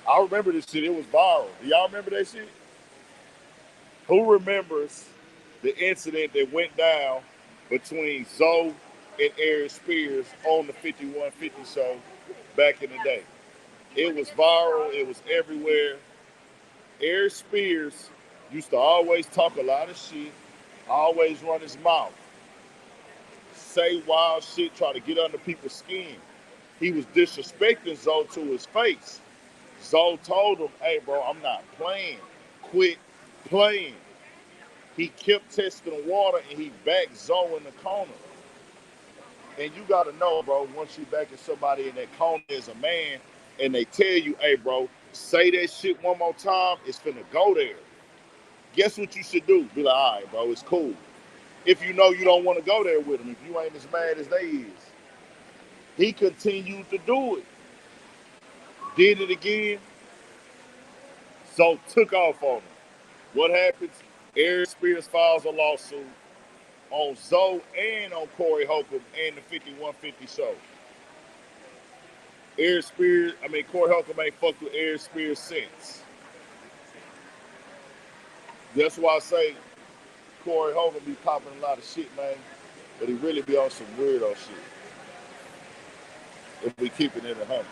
I remember this shit. It was viral. Do y'all remember that shit? Who remembers the incident that went down between Zoe and Aries Spears on the 51-50 show back in the day? It was viral. It was everywhere. Aries Spears used to always talk a lot of shit, always run his mouth, say wild shit, try to get under people's skin. He was disrespecting Zoe to his face. Zoe told him, hey, bro, I'm not playing. Quit playing. He kept testing the water, and he backed Zoe in the corner. And you got to know, bro, once you backing somebody in that corner as a man, and they tell you, hey, bro, say that shit one more time, it's finna go there. Guess what you should do? Be like, all right, bro, it's cool. If you know you don't want to go there with them, if you ain't as mad as they is. He continued to do it. Did it again. So took off on him. What happens? Aries Spears files a lawsuit on Zoe and on Corey Holcomb and the 51-50 show. Corey Holcomb ain't fucked with Aries Spears since. That's why I say Corey Holcomb be popping a lot of shit, man. But he really be on some weirdo shit. If we keeping it 100.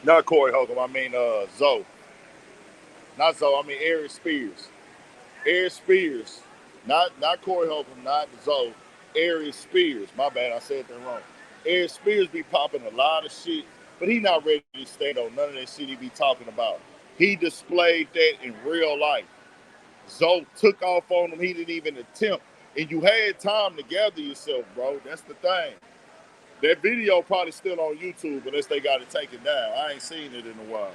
Not Corey Holcomb, I mean Zoe. Not Zoe, I mean Aries Spears. Aries Spears. Not Corey Holcomb, not Zoe. Aries Spears. My bad, I said that wrong. Aries Spears be popping a lot of shit, but he not ready to stand on none of that shit he be talking about. He displayed that in real life. Zoe took off on him. He didn't even attempt. And you had time to gather yourself, bro. That's the thing. That video probably still on YouTube unless they got it taken down. I ain't seen it in a while.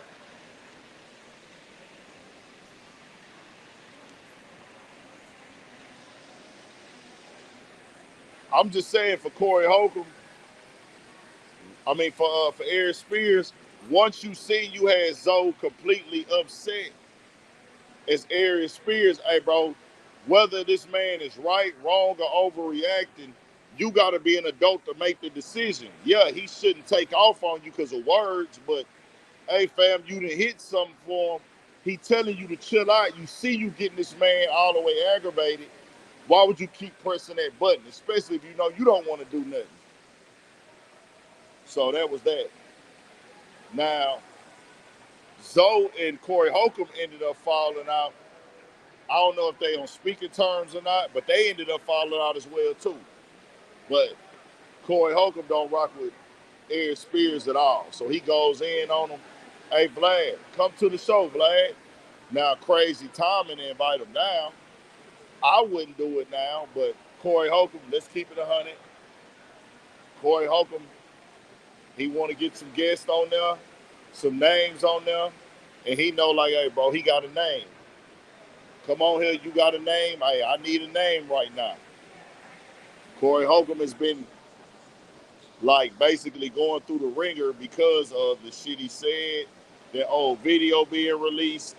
I'm just saying for Corey Holcomb, for Aries Spears, once you see you had Zoe completely upset as Aries Spears, hey bro, whether this man is right, wrong, or overreacting, you got to be an adult to make the decision. Yeah, he shouldn't take off on you because of words, but hey fam, you done hit something for him. He telling you to chill out. You see you getting this man all the way aggravated. Why would you keep pressing that button, especially if you know you don't want to do nothing? So that was that. Now, Zoe and Corey Holcomb ended up falling out. I don't know if they on speaking terms or not, but they ended up falling out as well too. But Corey Holcomb don't rock with Aries Spears at all. So he goes in on him. Hey, Vlad, come to the show, Vlad. Now, crazy timing to invite him down. I wouldn't do it now, but Corey Holcomb, let's keep it 100. Corey Holcomb, he want to get some guests on there, some names on there, and he know like, hey, bro, he got a name. Come on here, you got a name? Hey, I need a name right now. Corey Holcomb has been like basically going through the ringer because of the shit he said, that old video being released,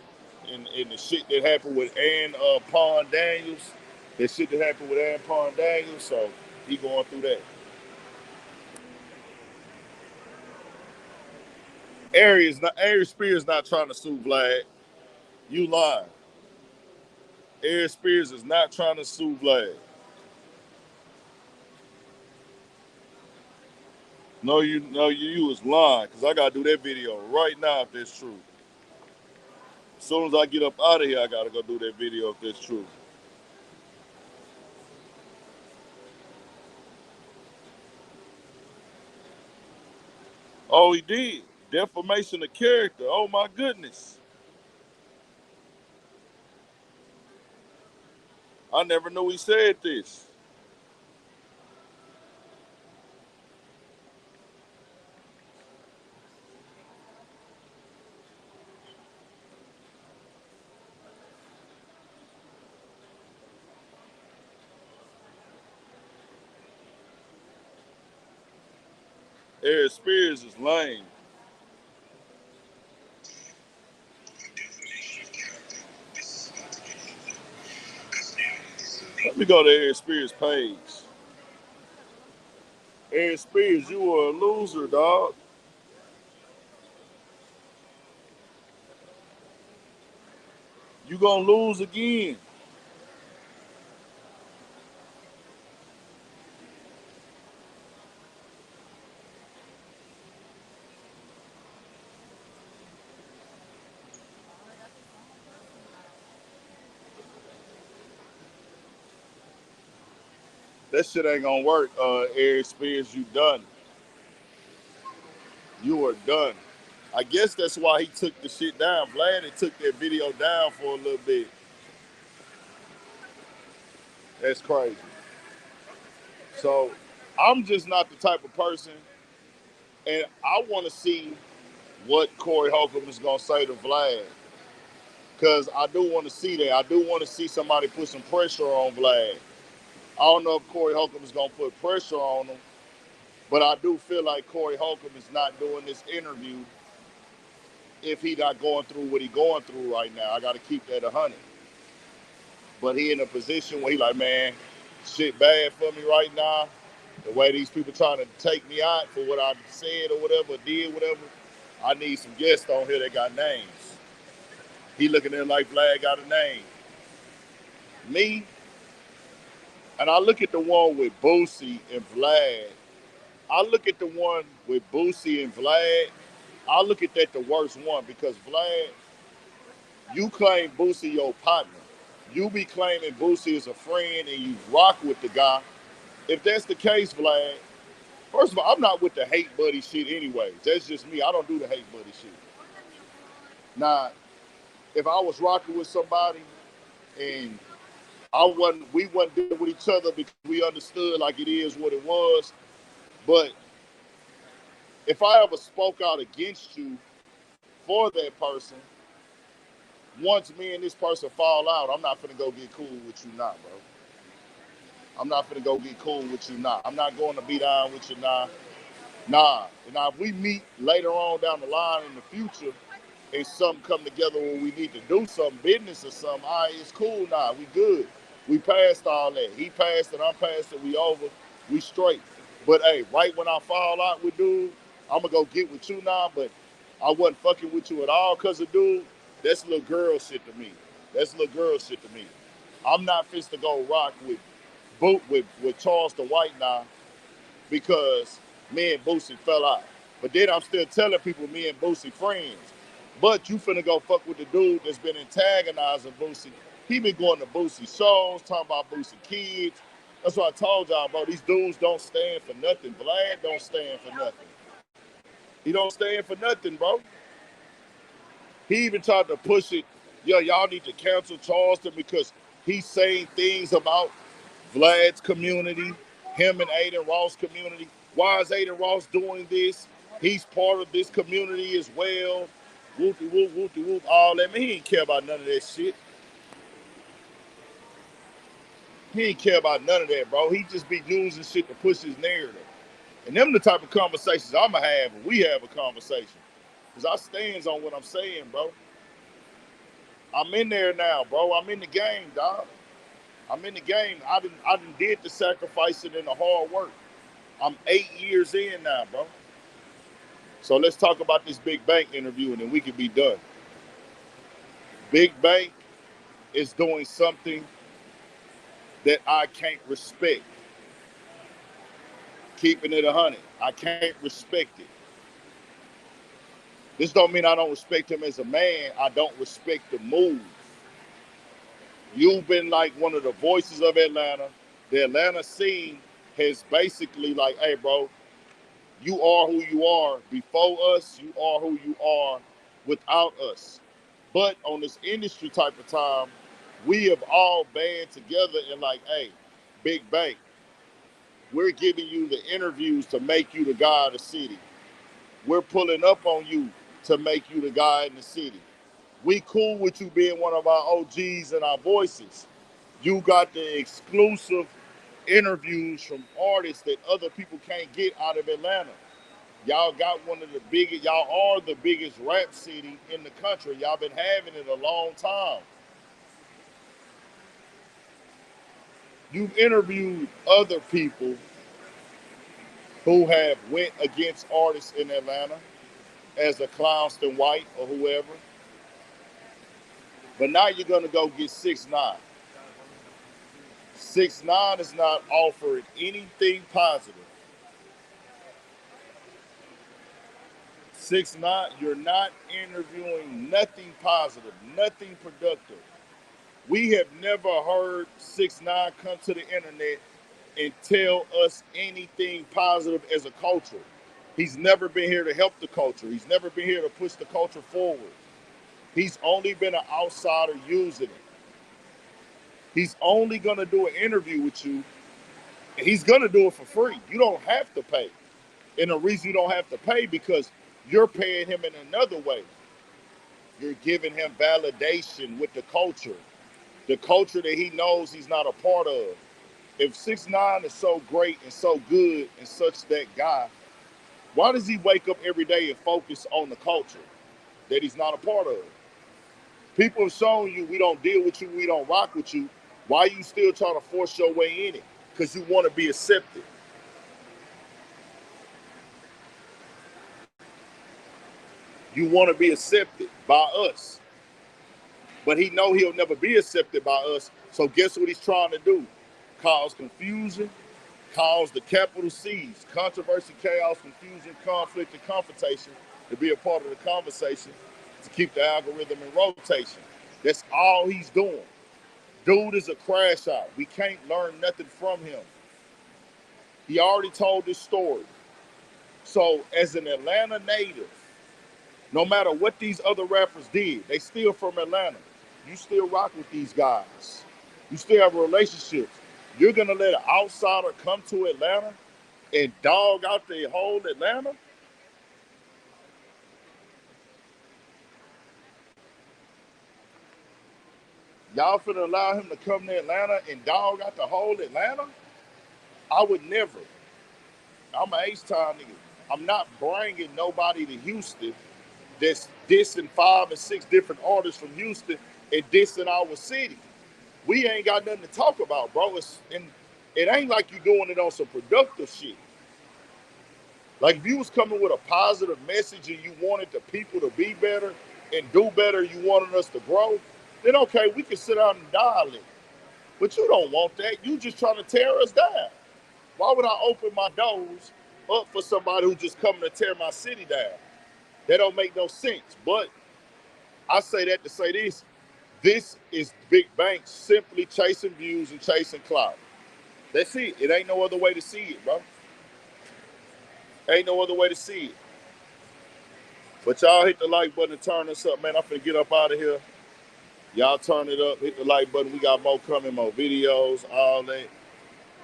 and the shit that happened with Ann Pond Daniels, that shit that happened with Ann Pond Daniels, so he going through that. Aries Spears not trying to sue Vlad. You lying. Aries Spears is not trying to sue Vlad. No, you was lying, because I got to do that video right now if that's true. As soon as I get up out of here, I got to go do that video if that's true. Oh, he did. Defamation of character. Oh, my goodness. I never knew he said this. Aries Spears is lame. Let me go to Aries Spears' page. Aries Spears, you were a loser, dog. You gonna lose again. That shit ain't gonna work, Aries Spears. You done. You are done. I guess that's why he took the shit down. Vlad had took that video down for a little bit. That's crazy. So I'm just not the type of person, and I want to see what Corey Holcomb is gonna say to Vlad, because I do want to see that. I do want to see somebody put some pressure on Vlad. I don't know if Corey Holcomb is gonna put pressure on him, but I do feel like Corey Holcomb is not doing this interview if he not going through what he going through right now. I got to keep that 100. But he in a position where he like, man, shit bad for me right now. The way these people trying to take me out for what I said or whatever, did whatever, I need some guests on here that got names. He looking at it like Vlad got a name. Me, and I look at the one with Boosie and Vlad. I look at the one with Boosie and Vlad. I look at that the worst one because Vlad, you claim Boosie your partner. You be claiming Boosie as a friend and you rock with the guy. If that's the case, Vlad, first of all, I'm not with the hate buddy shit anyways. That's just me. I don't do the hate buddy shit. Now, if I was rocking with somebody and we wasn't dealing with each other because we understood like it is what it was, but if I ever spoke out against you for that person, once me and this person fall out, I'm not finna go get cool with you now, bro. I'm not finna go get cool with you now. I'm not going to be down with you now. Nah. Now, if we meet later on down the line in the future and something come together where we need to do something, business or something, all right, it's cool now. We good. We passed all that. He passed it, I'm past it, we over. We straight. But hey, right when I fall out with dude, I'm gonna go get with you now, but I wasn't fucking with you at all because of dude. That's little girl shit to me. That's little girl shit to me. I'm not fit to go rock with Charleston White now because me and Boosie fell out. But then I'm still telling people me and Boosie friends. But you finna go fuck with the dude that's been antagonizing Boosie. He been going to Boosie shows, talking about Boosie kids. That's what I told y'all, bro. These dudes don't stand for nothing. Vlad don't stand for nothing. He don't stand for nothing, bro. He even tried to push it. Yeah, y'all need to cancel Charleston because he's saying things about Vlad's community, him and Aiden Ross community. Why is Aiden Ross doing this? He's part of this community as well. Whoopty whoop, whoopty whoop, all that. Man, he ain't care about none of that shit. He ain't care about none of that, bro. He just be using shit to push his narrative. And them the type of conversations I'ma have when we have a conversation. Because I stands on what I'm saying, bro. I'm in there now, bro. I'm in the game, dog. I'm in the game. I done did the sacrificing and the hard work. I'm 8 years in now, bro. So let's talk about this Big Bank interview and then we can be done. Big Bank is doing something that I can't respect. Keeping it 100. I can't respect it. This don't mean I don't respect him as a man. I don't respect the move. You've been like one of the voices of Atlanta. The Atlanta scene has basically like, hey, bro, you are who you are before us. You are who you are without us. But on this industry type of time, we have all band together and like, hey, Big Bank, we're giving you the interviews to make you the guy of the city. We're pulling up on you to make you the guy in the city. We cool with you being one of our OGs and our voices. You got the exclusive interviews from artists that other people can't get out of Atlanta. Y'all got one of the biggest, y'all are the biggest rap city in the country. Y'all been having it a long time. You've interviewed other people who have went against artists in Atlanta as a Charleston White or whoever. But now you're gonna go get 6ix9ine. 6ix9ine is not offering anything positive. 6ix9ine, you're not interviewing nothing positive, nothing productive. We have never heard 6ix9ine come to the internet and tell us anything positive as a culture. He's never been here to help the culture. He's never been here to push the culture forward. He's only been an outsider using it. He's only going to do an interview with you, and he's going to do it for free. You don't have to pay. And the reason you don't have to pay because you're paying him in another way. You're giving him validation with the culture that he knows he's not a part of. If 6ix9ine is so great and so good and such that guy, why does he wake up every day and focus on the culture that he's not a part of? People have shown you we don't deal with you, we don't rock with you. Why are you still trying to force your way in it? Because you want to be accepted. You want to be accepted by us. But he know he'll never be accepted by us. So guess what he's trying to do? Cause confusion, cause the capital C's, controversy, chaos, confusion, conflict, and confrontation to be a part of the conversation to keep the algorithm in rotation. That's all he's doing. Dude is a crash out. We can't learn nothing from him. He already told this story. So as an Atlanta native, no matter what these other rappers did, they still from Atlanta. You still rock with these guys. You still have relationships. You're going to let an outsider come to Atlanta and dog out the whole Atlanta? Y'all finna allow him to come to Atlanta and dog out the whole Atlanta? I would never. I'm an H-Town nigga. I'm not bringing nobody to Houston that's dissing 5 and 6 different artists from Houston and dissing our city. We ain't got nothing to talk about, bro. And it ain't like you doing it on some productive shit. Like if you was coming with a positive message and you wanted the people to be better and do better, you wanted us to grow, then okay, we can sit down and dial it. But you don't want that. You just trying to tear us down. Why would I open my doors up for somebody who's just coming to tear my city down? That don't make no sense. But I say that to say this. This is big banks simply chasing views and chasing clout. That's it. It ain't no other way to see it, bro. Ain't no other way to see it. But y'all hit the like button and turn us up, man. I'm finna get up out of here. Y'all turn it up. Hit the like button. We got more coming, more videos, all that.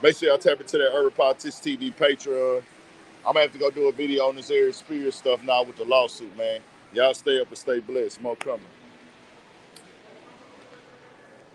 Make sure y'all tap into that Urban Politics TV Patreon. I'm gonna have to go do a video on this Aries stuff now with the lawsuit, man. Y'all stay up and stay blessed. More coming.